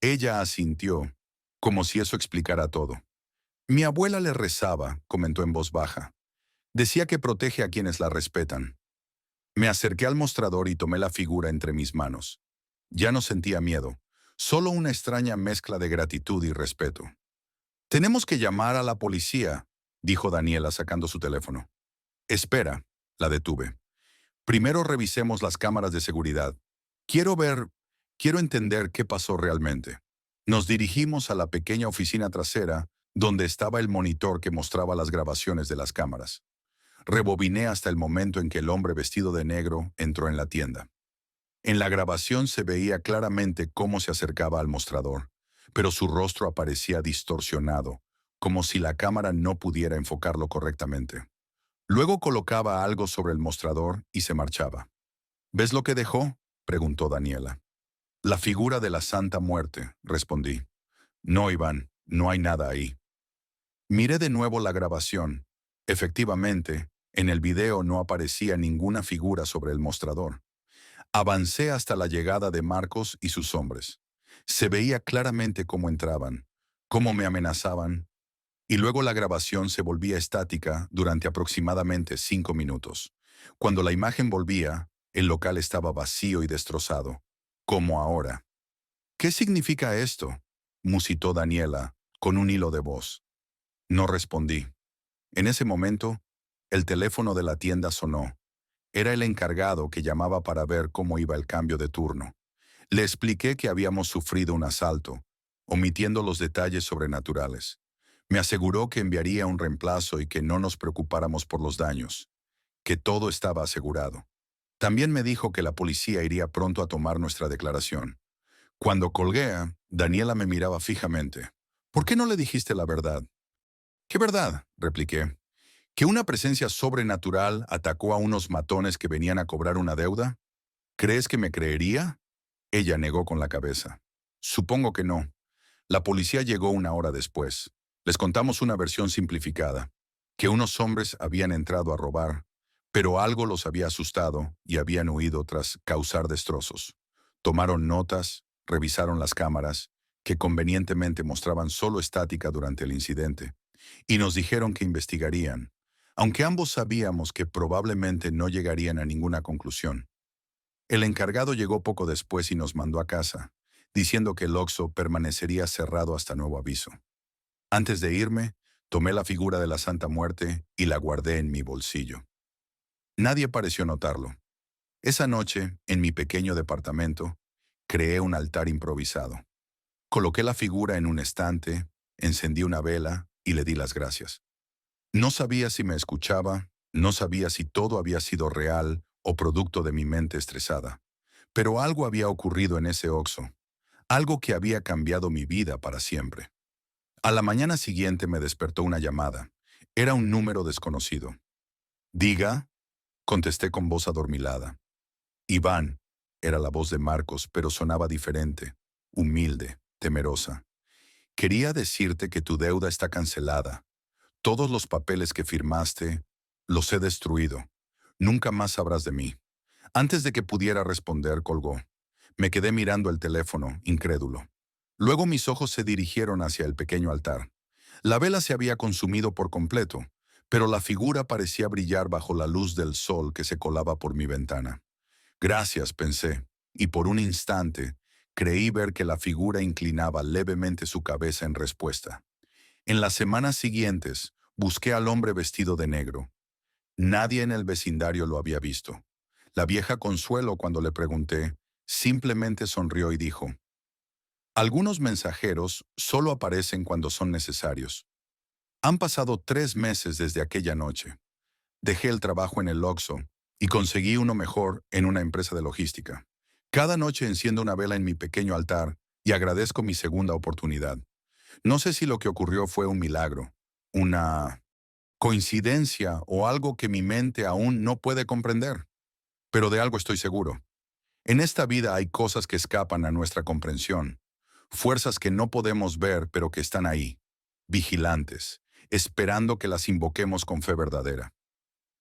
Ella asintió, como si eso explicara todo. «Mi abuela le rezaba», comentó en voz baja. «Decía que protege a quienes la respetan». Me acerqué al mostrador y tomé la figura entre mis manos. Ya no sentía miedo, solo una extraña mezcla de gratitud y respeto. «Tenemos que llamar a la policía», dijo Daniela sacando su teléfono. «Espera», la detuve. «Primero revisemos las cámaras de seguridad. Quiero entender qué pasó realmente». Nos dirigimos a la pequeña oficina trasera, donde estaba el monitor que mostraba las grabaciones de las cámaras. Rebobiné hasta el momento en que el hombre vestido de negro entró en la tienda. En la grabación se veía claramente cómo se acercaba al mostrador, pero su rostro aparecía distorsionado, como si la cámara no pudiera enfocarlo correctamente. Luego colocaba algo sobre el mostrador y se marchaba. ¿Ves lo que dejó?, preguntó Daniela. La figura de la Santa Muerte, respondí. No, Iván, no hay nada ahí. Miré de nuevo la grabación. Efectivamente, en el video no aparecía ninguna figura sobre el mostrador. Avancé hasta la llegada de Marcos y sus hombres. Se veía claramente cómo entraban, cómo me amenazaban, y luego la grabación se volvía estática durante aproximadamente 5 minutos. Cuando la imagen volvía, el local estaba vacío y destrozado, como ahora. ¿Qué significa esto?, musitó Daniela, con un hilo de voz. No respondí. En ese momento, el teléfono de la tienda sonó. Era el encargado que llamaba para ver cómo iba el cambio de turno. Le expliqué que habíamos sufrido un asalto, omitiendo los detalles sobrenaturales. Me aseguró que enviaría un reemplazo y que no nos preocupáramos por los daños, que todo estaba asegurado. También me dijo que la policía iría pronto a tomar nuestra declaración. Cuando colgué, Daniela me miraba fijamente. ¿Por qué no le dijiste la verdad? ¿Qué verdad?, repliqué. ¿Que una presencia sobrenatural atacó a unos matones que venían a cobrar una deuda? ¿Crees que me creería? Ella negó con la cabeza. Supongo que no. La policía llegó 1 hora después. Les contamos una versión simplificada, que unos hombres habían entrado a robar, pero algo los había asustado y habían huido tras causar destrozos. Tomaron notas, revisaron las cámaras, que convenientemente mostraban solo estática durante el incidente, y nos dijeron que investigarían, aunque ambos sabíamos que probablemente no llegarían a ninguna conclusión. El encargado llegó poco después y nos mandó a casa, diciendo que el Oxxo permanecería cerrado hasta nuevo aviso. Antes de irme, tomé la figura de la Santa Muerte y la guardé en mi bolsillo. Nadie pareció notarlo. Esa noche, en mi pequeño departamento, creé un altar improvisado. Coloqué la figura en un estante, encendí una vela y le di las gracias. No sabía si me escuchaba, no sabía si todo había sido real o producto de mi mente estresada. Pero algo había ocurrido en ese Oxxo, algo que había cambiado mi vida para siempre. A la mañana siguiente me despertó una llamada. Era un número desconocido. Diga, contesté con voz adormilada. Iván, era la voz de Marcos, pero sonaba diferente, humilde, temerosa. Quería decirte que tu deuda está cancelada. Todos los papeles que firmaste, los he destruido. Nunca más sabrás de mí. Antes de que pudiera responder, colgó. Me quedé mirando el teléfono, incrédulo. Luego mis ojos se dirigieron hacia el pequeño altar. La vela se había consumido por completo, pero la figura parecía brillar bajo la luz del sol que se colaba por mi ventana. Gracias, pensé, y por un instante creí ver que la figura inclinaba levemente su cabeza en respuesta. En las semanas siguientes, busqué al hombre vestido de negro. Nadie en el vecindario lo había visto. La vieja Consuelo, cuando le pregunté, simplemente sonrió y dijo, algunos mensajeros solo aparecen cuando son necesarios. Han pasado 3 meses desde aquella noche. Dejé el trabajo en el Oxxo y conseguí uno mejor en una empresa de logística. Cada noche enciendo una vela en mi pequeño altar y agradezco mi segunda oportunidad. No sé si lo que ocurrió fue un milagro, una coincidencia o algo que mi mente aún no puede comprender, pero de algo estoy seguro. En esta vida hay cosas que escapan a nuestra comprensión, fuerzas que no podemos ver pero que están ahí, vigilantes, esperando que las invoquemos con fe verdadera.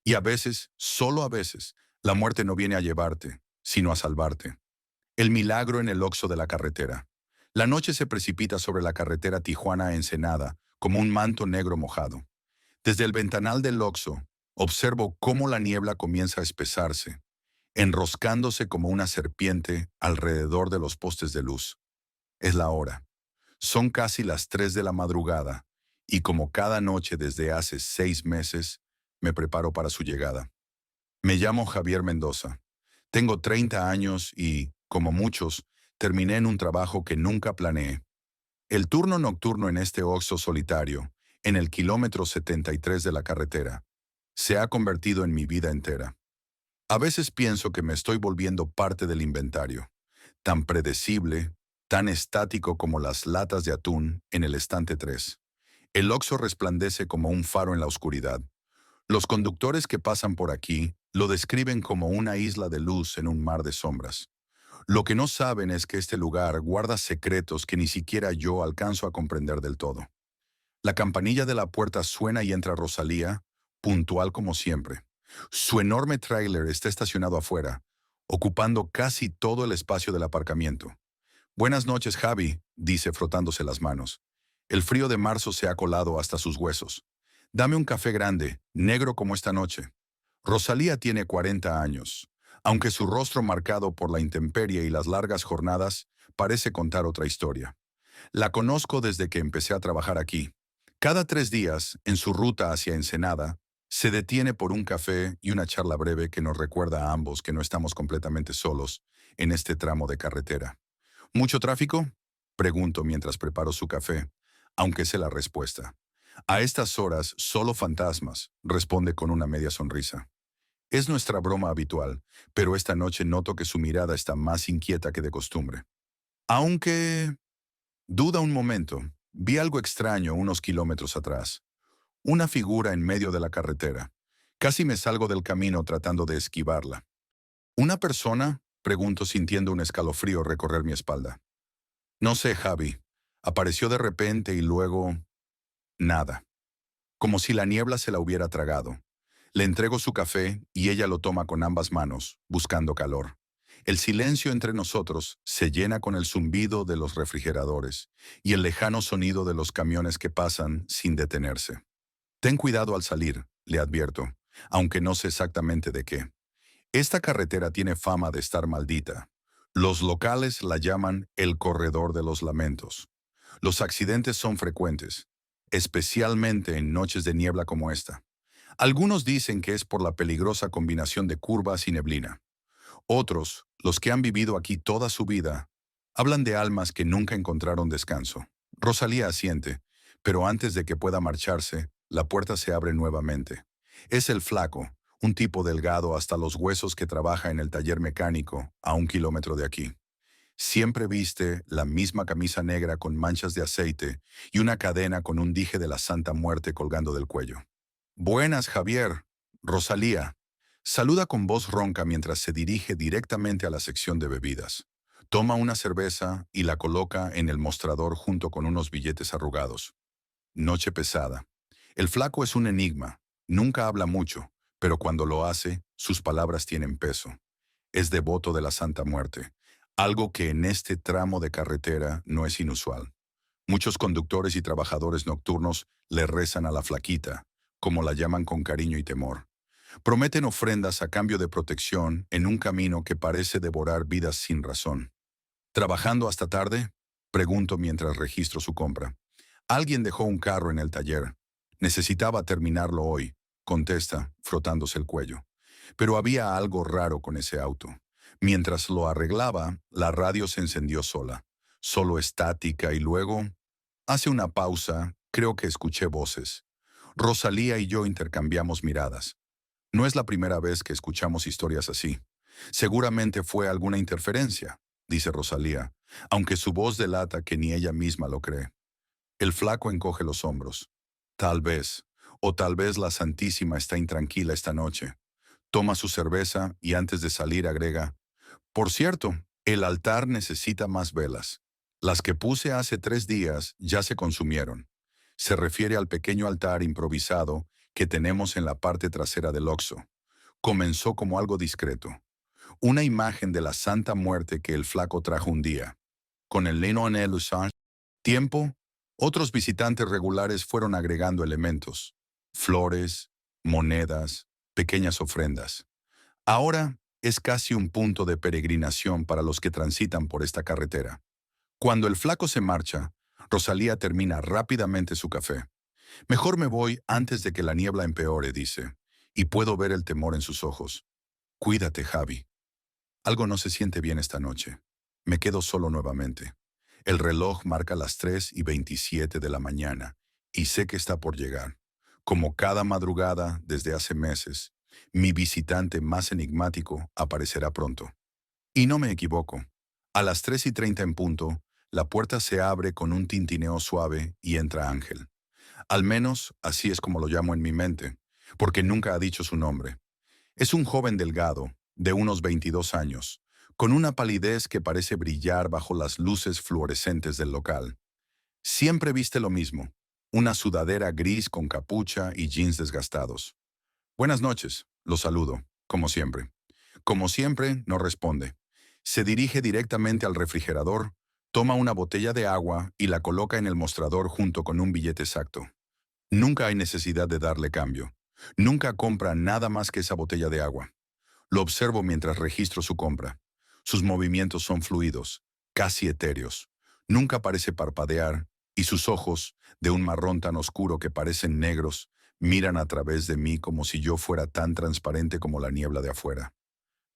Y a veces, solo a veces, la muerte no viene a llevarte, sino a salvarte. El milagro en el Oxxo de la carretera. La noche se precipita sobre la carretera Tijuana-Ensenada como un manto negro mojado. Desde el ventanal del Oxxo, observo cómo la niebla comienza a espesarse, enroscándose como una serpiente alrededor de los postes de luz. Es la hora. Son casi las 3 de la madrugada, y como cada noche desde hace 6 meses, me preparo para su llegada. Me llamo Javier Mendoza. Tengo 30 años y, como muchos, terminé en un trabajo que nunca planeé. El turno nocturno en este Oxxo solitario, en el kilómetro 73 de la carretera, se ha convertido en mi vida entera. A veces pienso que me estoy volviendo parte del inventario, tan predecible, tan estático como las latas de atún en el estante 3. El Oxxo resplandece como un faro en la oscuridad. Los conductores que pasan por aquí lo describen como una isla de luz en un mar de sombras. Lo que no saben es que este lugar guarda secretos que ni siquiera yo alcanzo a comprender del todo. La campanilla de la puerta suena y entra Rosalía, puntual como siempre. Su enorme tráiler está estacionado afuera, ocupando casi todo el espacio del aparcamiento. Buenas noches, Javi, dice frotándose las manos. El frío de marzo se ha colado hasta sus huesos. Dame un café grande, negro como esta noche. Rosalía tiene 40 años. Aunque su rostro marcado por la intemperie y las largas jornadas parece contar otra historia. La conozco desde que empecé a trabajar aquí. Cada 3 días, en su ruta hacia Ensenada, se detiene por un café y una charla breve que nos recuerda a ambos que no estamos completamente solos en este tramo de carretera. ¿Mucho tráfico? Pregunto mientras preparo su café, aunque sé la respuesta. A estas horas, solo fantasmas, responde con una media sonrisa. Es nuestra broma habitual, pero esta noche noto que su mirada está más inquieta que de costumbre. Aunque... Duda un momento. Vi algo extraño unos kilómetros atrás. Una figura en medio de la carretera. Casi me salgo del camino tratando de esquivarla. ¿Una persona? Pregunto sintiendo un escalofrío recorrer mi espalda. No sé, Javi. Apareció de repente y luego... nada. Como si la niebla se la hubiera tragado. Le entrego su café y ella lo toma con ambas manos, buscando calor. El silencio entre nosotros se llena con el zumbido de los refrigeradores y el lejano sonido de los camiones que pasan sin detenerse. Ten cuidado al salir, le advierto, aunque no sé exactamente de qué. Esta carretera tiene fama de estar maldita. Los locales la llaman el corredor de los lamentos. Los accidentes son frecuentes, especialmente en noches de niebla como esta. Algunos dicen que es por la peligrosa combinación de curvas y neblina. Otros, los que han vivido aquí toda su vida, hablan de almas que nunca encontraron descanso. Rosalía asiente, pero antes de que pueda marcharse, la puerta se abre nuevamente. Es el flaco, un tipo delgado hasta los huesos que trabaja en el taller mecánico a 1 kilómetro de aquí. Siempre viste la misma camisa negra con manchas de aceite y una cadena con un dije de la Santa Muerte colgando del cuello. Buenas, Javier. Rosalía. Saluda con voz ronca mientras se dirige directamente a la sección de bebidas. Toma una cerveza y la coloca en el mostrador junto con unos billetes arrugados. Noche pesada. El flaco es un enigma. Nunca habla mucho, pero cuando lo hace, sus palabras tienen peso. Es devoto de la Santa Muerte, algo que en este tramo de carretera no es inusual. Muchos conductores y trabajadores nocturnos le rezan a la flaquita, como la llaman con cariño y temor. Prometen ofrendas a cambio de protección en un camino que parece devorar vidas sin razón. ¿Trabajando hasta tarde? Pregunto mientras registro su compra. Alguien dejó un carro en el taller. Necesitaba terminarlo hoy, contesta, frotándose el cuello. Pero había algo raro con ese auto. Mientras lo arreglaba, la radio se encendió sola, solo estática y luego... Hace una pausa, creo que escuché voces. Rosalía y yo intercambiamos miradas. No es la primera vez que escuchamos historias así. Seguramente fue alguna interferencia, dice Rosalía, aunque su voz delata que ni ella misma lo cree. El flaco encoge los hombros. Tal vez, o tal vez la Santísima está intranquila esta noche. Toma su cerveza y antes de salir agrega, por cierto, el altar necesita más velas. Las que puse hace 3 días ya se consumieron. Se refiere al pequeño altar improvisado que tenemos en la parte trasera del Oxxo. Comenzó como algo discreto. Una imagen de la Santa Muerte que el flaco trajo un día. Con el lino en el tiempo, otros visitantes regulares fueron agregando elementos. Flores, monedas, pequeñas ofrendas. Ahora es casi un punto de peregrinación para los que transitan por esta carretera. Cuando el flaco se marcha, Rosalía termina rápidamente su café. Mejor me voy antes de que la niebla empeore, dice, y puedo ver el temor en sus ojos. Cuídate, Javi. Algo no se siente bien esta noche. Me quedo solo nuevamente. El reloj marca las 3:27 de la mañana y sé que está por llegar. Como cada madrugada desde hace meses, mi visitante más enigmático aparecerá pronto. Y no me equivoco. A las 3:30 en punto, la puerta se abre con un tintineo suave y entra Ángel. Al menos así es como lo llamo en mi mente, porque nunca ha dicho su nombre. Es un joven delgado, de unos 22 años, con una palidez que parece brillar bajo las luces fluorescentes del local. Siempre viste lo mismo, una sudadera gris con capucha y jeans desgastados. Buenas noches, lo saludo, como siempre. Como siempre, no responde. Se dirige directamente al refrigerador, toma una botella de agua y la coloca en el mostrador junto con un billete exacto. Nunca hay necesidad de darle cambio. Nunca compra nada más que esa botella de agua. Lo observo mientras registro su compra. Sus movimientos son fluidos, casi etéreos. Nunca parece parpadear, y sus ojos, de un marrón tan oscuro que parecen negros, miran a través de mí como si yo fuera tan transparente como la niebla de afuera.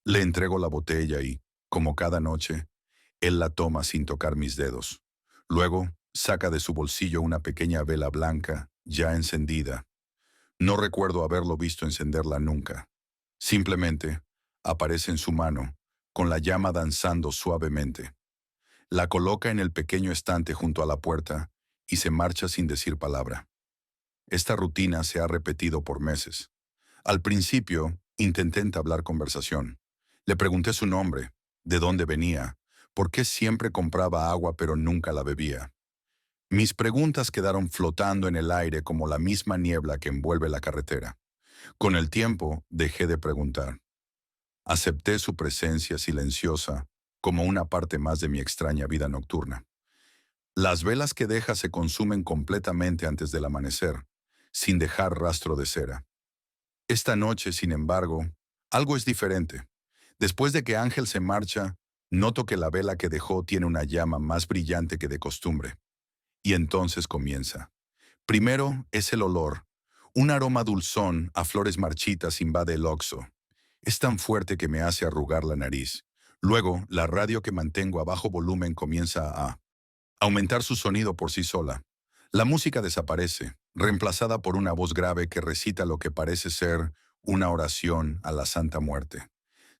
Le entrego la botella y, como cada noche, él la toma sin tocar mis dedos. Luego, saca de su bolsillo una pequeña vela blanca, ya encendida. No recuerdo haberlo visto encenderla nunca. Simplemente, aparece en su mano, con la llama danzando suavemente. La coloca en el pequeño estante junto a la puerta y se marcha sin decir palabra. Esta rutina se ha repetido por meses. Al principio, intenté entablar conversación. Le pregunté su nombre, de dónde venía, por qué siempre compraba agua pero nunca la bebía. Mis preguntas quedaron flotando en el aire como la misma niebla que envuelve la carretera. Con el tiempo, dejé de preguntar. Acepté su presencia silenciosa como una parte más de mi extraña vida nocturna. Las velas que deja se consumen completamente antes del amanecer, sin dejar rastro de cera. Esta noche, sin embargo, algo es diferente. Después de que Ángel se marcha, noto que la vela que dejó tiene una llama más brillante que de costumbre. Y entonces comienza. Primero es el olor. Un aroma dulzón a flores marchitas invade el oxo. Es tan fuerte que me hace arrugar la nariz. Luego, la radio que mantengo a bajo volumen comienza a aumentar su sonido por sí sola. La música desaparece, reemplazada por una voz grave que recita lo que parece ser una oración a la Santa Muerte.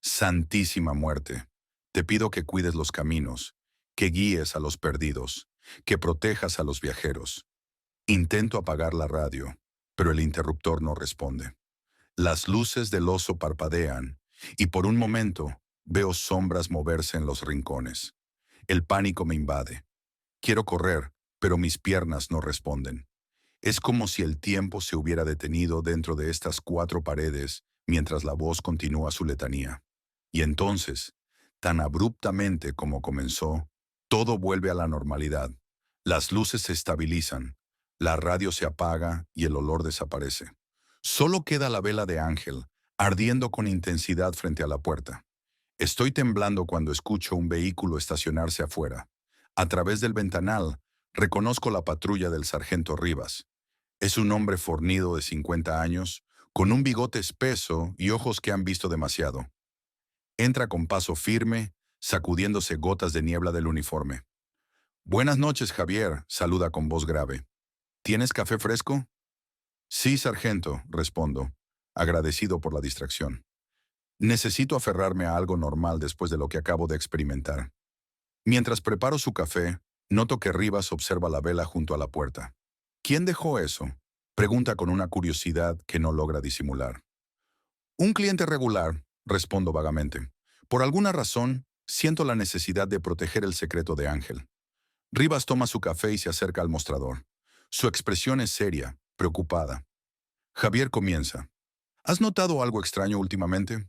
Santísima Muerte, te pido que cuides los caminos, que guíes a los perdidos, que protejas a los viajeros. Intento apagar la radio, pero el interruptor no responde. Las luces del oso parpadean, y por un momento veo sombras moverse en los rincones. El pánico me invade. Quiero correr, pero mis piernas no responden. Es como si el tiempo se hubiera detenido dentro de estas cuatro paredes mientras la voz continúa su letanía. Y entonces, tan abruptamente como comenzó, todo vuelve a la normalidad. Las luces se estabilizan, la radio se apaga y el olor desaparece. Solo queda la vela de Ángel, ardiendo con intensidad frente a la puerta. Estoy temblando cuando escucho un vehículo estacionarse afuera. A través del ventanal, reconozco la patrulla del sargento Rivas. Es un hombre fornido de 50 años, con un bigote espeso y ojos que han visto demasiado. Entra con paso firme, sacudiéndose gotas de niebla del uniforme. Buenas noches, Javier, saluda con voz grave. ¿Tienes café fresco? Sí, sargento, respondo, agradecido por la distracción. Necesito aferrarme a algo normal después de lo que acabo de experimentar. Mientras preparo su café, noto que Rivas observa la vela junto a la puerta. ¿Quién dejó eso? Pregunta con una curiosidad que no logra disimular. Un cliente regular, respondo vagamente. Por alguna razón, siento la necesidad de proteger el secreto de Ángel. Rivas toma su café y se acerca al mostrador. Su expresión es seria, preocupada. Javier comienza. ¿Has notado algo extraño últimamente?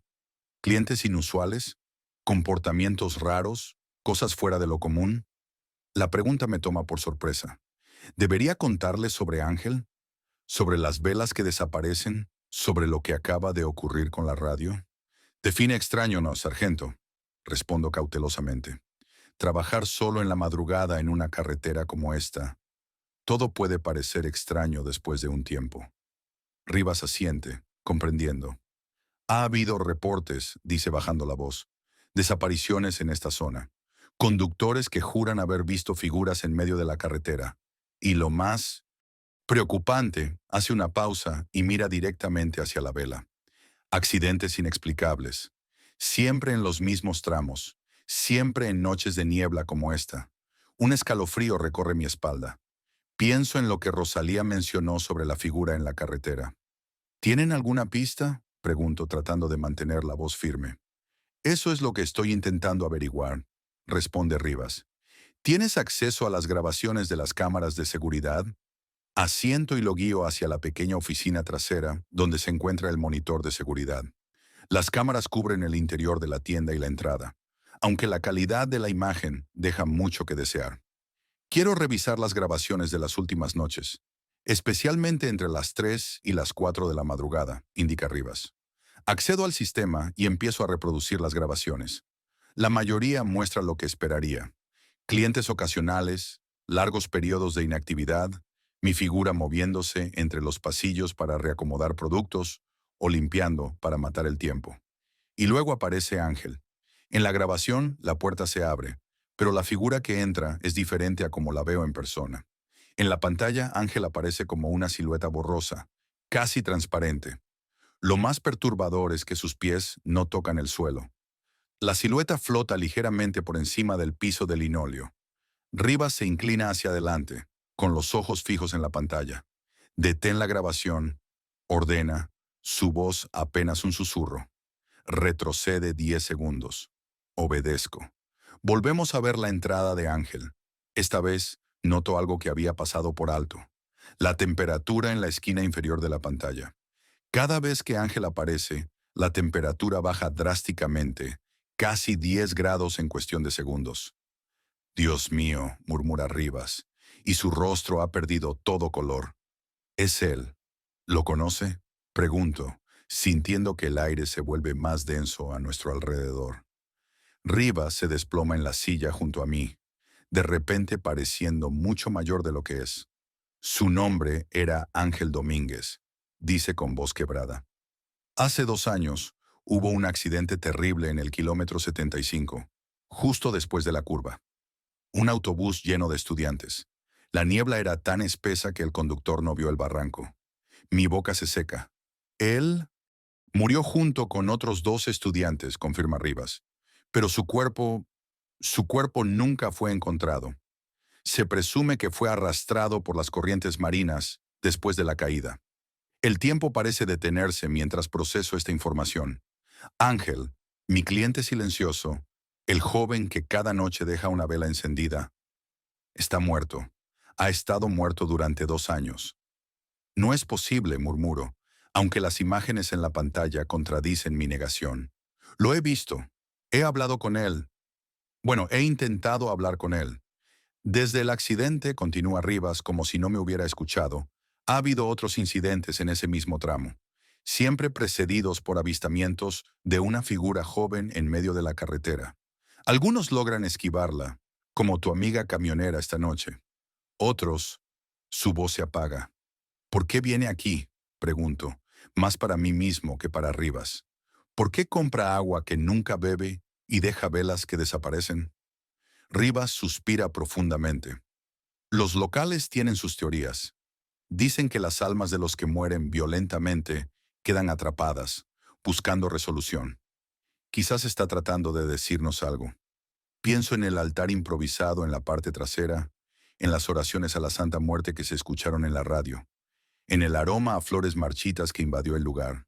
¿Clientes inusuales? ¿Comportamientos raros? ¿Cosas fuera de lo común? La pregunta me toma por sorpresa. ¿Debería contarle sobre Ángel? ¿Sobre las velas que desaparecen? ¿Sobre lo que acaba de ocurrir con la radio? Define extraño, no, sargento. Respondo cautelosamente. Trabajar solo en la madrugada en una carretera como esta. Todo puede parecer extraño después de un tiempo. Rivas asiente, comprendiendo. Ha habido reportes, dice bajando la voz. Desapariciones en esta zona. Conductores que juran haber visto figuras en medio de la carretera. Y lo más preocupante, hace una pausa y mira directamente hacia la vela. Accidentes inexplicables. Siempre en los mismos tramos. Siempre en noches de niebla como esta. Un escalofrío recorre mi espalda. Pienso en lo que Rosalía mencionó sobre la figura en la carretera. ¿Tienen alguna pista?, pregunto tratando de mantener la voz firme. Eso es lo que estoy intentando averiguar, responde Rivas. ¿Tienes acceso a las grabaciones de las cámaras de seguridad? Asiento y lo guío hacia la pequeña oficina trasera, donde se encuentra el monitor de seguridad. Las cámaras cubren el interior de la tienda y la entrada, aunque la calidad de la imagen deja mucho que desear. Quiero revisar las grabaciones de las últimas noches, especialmente entre las 3 y las 4 de la madrugada, indica Rivas. Accedo al sistema y empiezo a reproducir las grabaciones. La mayoría muestra lo que esperaría. Clientes ocasionales, largos periodos de inactividad, mi figura moviéndose entre los pasillos para reacomodar productos o limpiando para matar el tiempo. Y luego aparece Ángel. En la grabación, la puerta se abre, pero la figura que entra es diferente a como la veo en persona. En la pantalla, Ángel aparece como una silueta borrosa, casi transparente. Lo más perturbador es que sus pies no tocan el suelo. La silueta flota ligeramente por encima del piso de linóleo. Rivas se inclina hacia adelante, con los ojos fijos en la pantalla. Detén la grabación, ordena, su voz apenas un susurro. Retrocede 10 segundos. Obedezco. Volvemos a ver la entrada de Ángel. Esta vez, noto algo que había pasado por alto. La temperatura en la esquina inferior de la pantalla. Cada vez que Ángel aparece, la temperatura baja drásticamente, casi 10 grados en cuestión de segundos. Dios mío, murmura Rivas, y su rostro ha perdido todo color. Es él. ¿Lo conoce?, pregunto, sintiendo que el aire se vuelve más denso a nuestro alrededor. Rivas se desploma en la silla junto a mí, de repente pareciendo mucho mayor de lo que es. Su nombre era Ángel Domínguez, dice con voz quebrada. Hace 2 años, hubo un accidente terrible en el kilómetro 75, justo después de la curva. Un autobús lleno de estudiantes. La niebla era tan espesa que el conductor no vio el barranco. Mi boca se seca. Él murió junto con otros 2 estudiantes, confirma Rivas. Pero su cuerpo nunca fue encontrado. Se presume que fue arrastrado por las corrientes marinas después de la caída. El tiempo parece detenerse mientras proceso esta información. Ángel, mi cliente silencioso, el joven que cada noche deja una vela encendida, está muerto. Ha estado muerto durante 2 años. No es posible, murmuro, aunque las imágenes en la pantalla contradicen mi negación. Lo he visto. He hablado con él. Bueno, he intentado hablar con él. Desde el accidente, continúa Rivas como si no me hubiera escuchado, ha habido otros incidentes en ese mismo tramo, siempre precedidos por avistamientos de una figura joven en medio de la carretera. Algunos logran esquivarla, como tu amiga camionera esta noche. Otros, su voz se apaga. ¿Por qué viene aquí?, pregunto, más para mí mismo que para Rivas. ¿Por qué compra agua que nunca bebe y deja velas que desaparecen? Rivas suspira profundamente. Los locales tienen sus teorías. Dicen que las almas de los que mueren violentamente quedan atrapadas, buscando resolución. Quizás está tratando de decirnos algo. Pienso en el altar improvisado en la parte trasera, en las oraciones a la Santa Muerte que se escucharon en la radio, en el aroma a flores marchitas que invadió el lugar.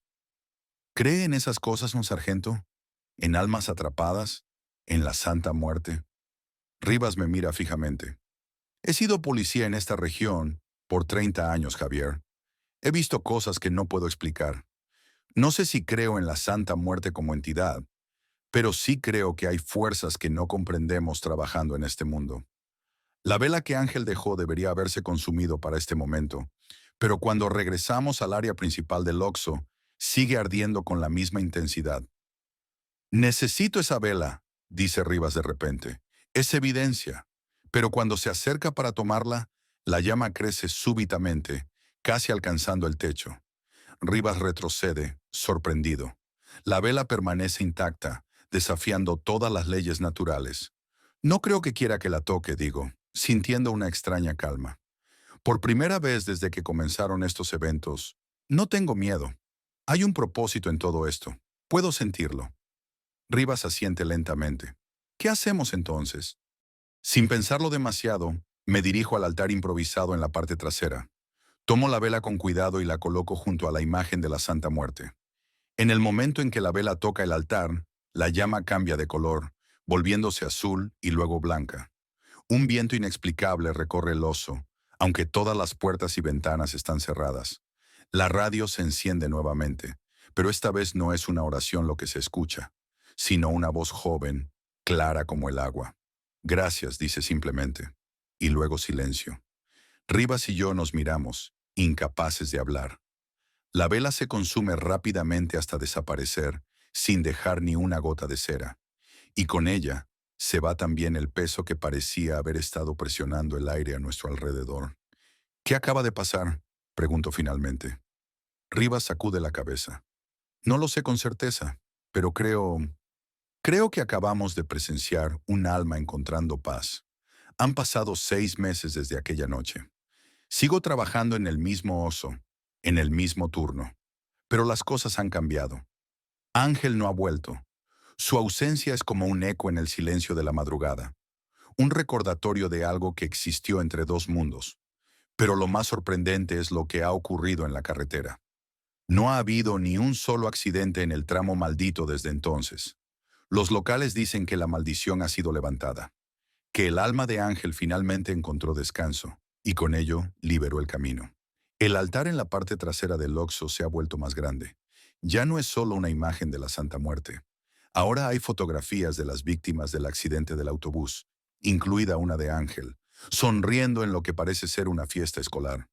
¿Cree en esas cosas, un sargento? ¿En almas atrapadas? ¿En la Santa Muerte? Rivas me mira fijamente. He sido policía en esta región por 30 años, Javier. He visto cosas que no puedo explicar. No sé si creo en la Santa Muerte como entidad, pero sí creo que hay fuerzas que no comprendemos trabajando en este mundo. La vela que Ángel dejó debería haberse consumido para este momento, pero cuando regresamos al área principal del Oxxo, sigue ardiendo con la misma intensidad. Necesito esa vela, dice Rivas de repente. Es evidencia, pero cuando se acerca para tomarla, la llama crece súbitamente, casi alcanzando el techo. Rivas retrocede, sorprendido. La vela permanece intacta, desafiando todas las leyes naturales. No creo que quiera que la toque, digo, sintiendo una extraña calma. Por primera vez desde que comenzaron estos eventos, no tengo miedo. Hay un propósito en todo esto. Puedo sentirlo. Rivas asiente lentamente. ¿Qué hacemos entonces? Sin pensarlo demasiado, me dirijo al altar improvisado en la parte trasera. Tomo la vela con cuidado y la coloco junto a la imagen de la Santa Muerte. En el momento en que la vela toca el altar, la llama cambia de color, volviéndose azul y luego blanca. Un viento inexplicable recorre el oso, aunque todas las puertas y ventanas están cerradas. La radio se enciende nuevamente, pero esta vez no es una oración lo que se escucha, sino una voz joven, clara como el agua. Gracias, dice simplemente. Y luego silencio. Rivas y yo nos miramos, incapaces de hablar. La vela se consume rápidamente hasta desaparecer, sin dejar ni una gota de cera. Y con ella, se va también el peso que parecía haber estado presionando el aire a nuestro alrededor. ¿Qué acaba de pasar? Pregunto finalmente. Rivas sacude la cabeza. No lo sé con certeza, pero creo que acabamos de presenciar un alma encontrando paz. Han pasado 6 meses desde aquella noche. Sigo trabajando en el mismo oso, en el mismo turno, pero las cosas han cambiado. Ángel no ha vuelto. Su ausencia es como un eco en el silencio de la madrugada, un recordatorio de algo que existió entre dos mundos. Pero lo más sorprendente es lo que ha ocurrido en la carretera. No ha habido ni un solo accidente en el tramo maldito desde entonces. Los locales dicen que la maldición ha sido levantada, que el alma de Ángel finalmente encontró descanso, y con ello liberó el camino. El altar en la parte trasera del Oxxo se ha vuelto más grande. Ya no es solo una imagen de la Santa Muerte. Ahora hay fotografías de las víctimas del accidente del autobús, incluida una de Ángel, sonriendo en lo que parece ser una fiesta escolar.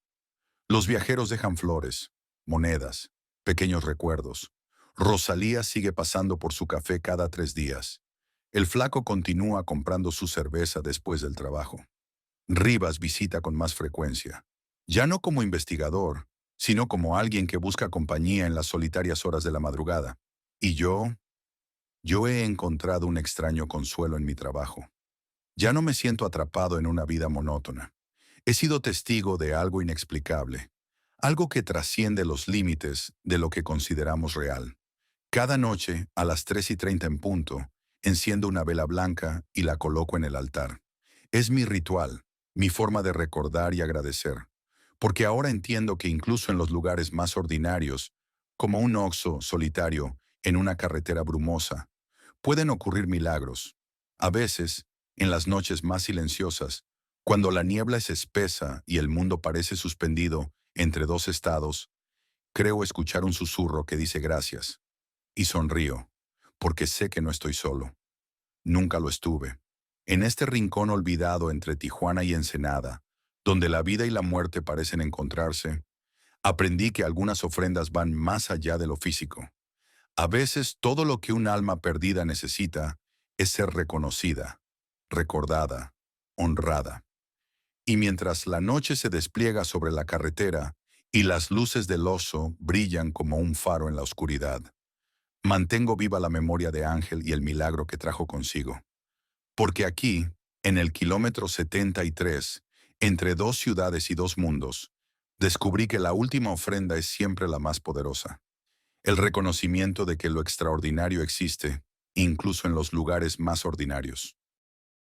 Los viajeros dejan flores, monedas, pequeños recuerdos. Rosalía sigue pasando por su café cada 3 días. El flaco continúa comprando su cerveza después del trabajo. Rivas visita con más frecuencia, ya no como investigador, sino como alguien que busca compañía en las solitarias horas de la madrugada. Y yo he encontrado un extraño consuelo en mi trabajo. Ya no me siento atrapado en una vida monótona. He sido testigo de algo inexplicable, algo que trasciende los límites de lo que consideramos real. Cada noche, a las 3:30 en punto, enciendo una vela blanca y la coloco en el altar. Es mi ritual, mi forma de recordar y agradecer, porque ahora entiendo que incluso en los lugares más ordinarios, como un Oxxo solitario en una carretera brumosa, pueden ocurrir milagros. A veces, en las noches más silenciosas, cuando la niebla es espesa y el mundo parece suspendido entre dos estados, creo escuchar un susurro que dice gracias. Y sonrío, porque sé que no estoy solo. Nunca lo estuve. En este rincón olvidado entre Tijuana y Ensenada, donde la vida y la muerte parecen encontrarse, aprendí que algunas ofrendas van más allá de lo físico. A veces todo lo que un alma perdida necesita es ser reconocida, recordada, honrada. Y mientras la noche se despliega sobre la carretera y las luces del oso brillan como un faro en la oscuridad, mantengo viva la memoria de Ángel y el milagro que trajo consigo. Porque aquí, en el kilómetro 73, entre dos ciudades y dos mundos, descubrí que la última ofrenda es siempre la más poderosa. El reconocimiento de que lo extraordinario existe, incluso en los lugares más ordinarios.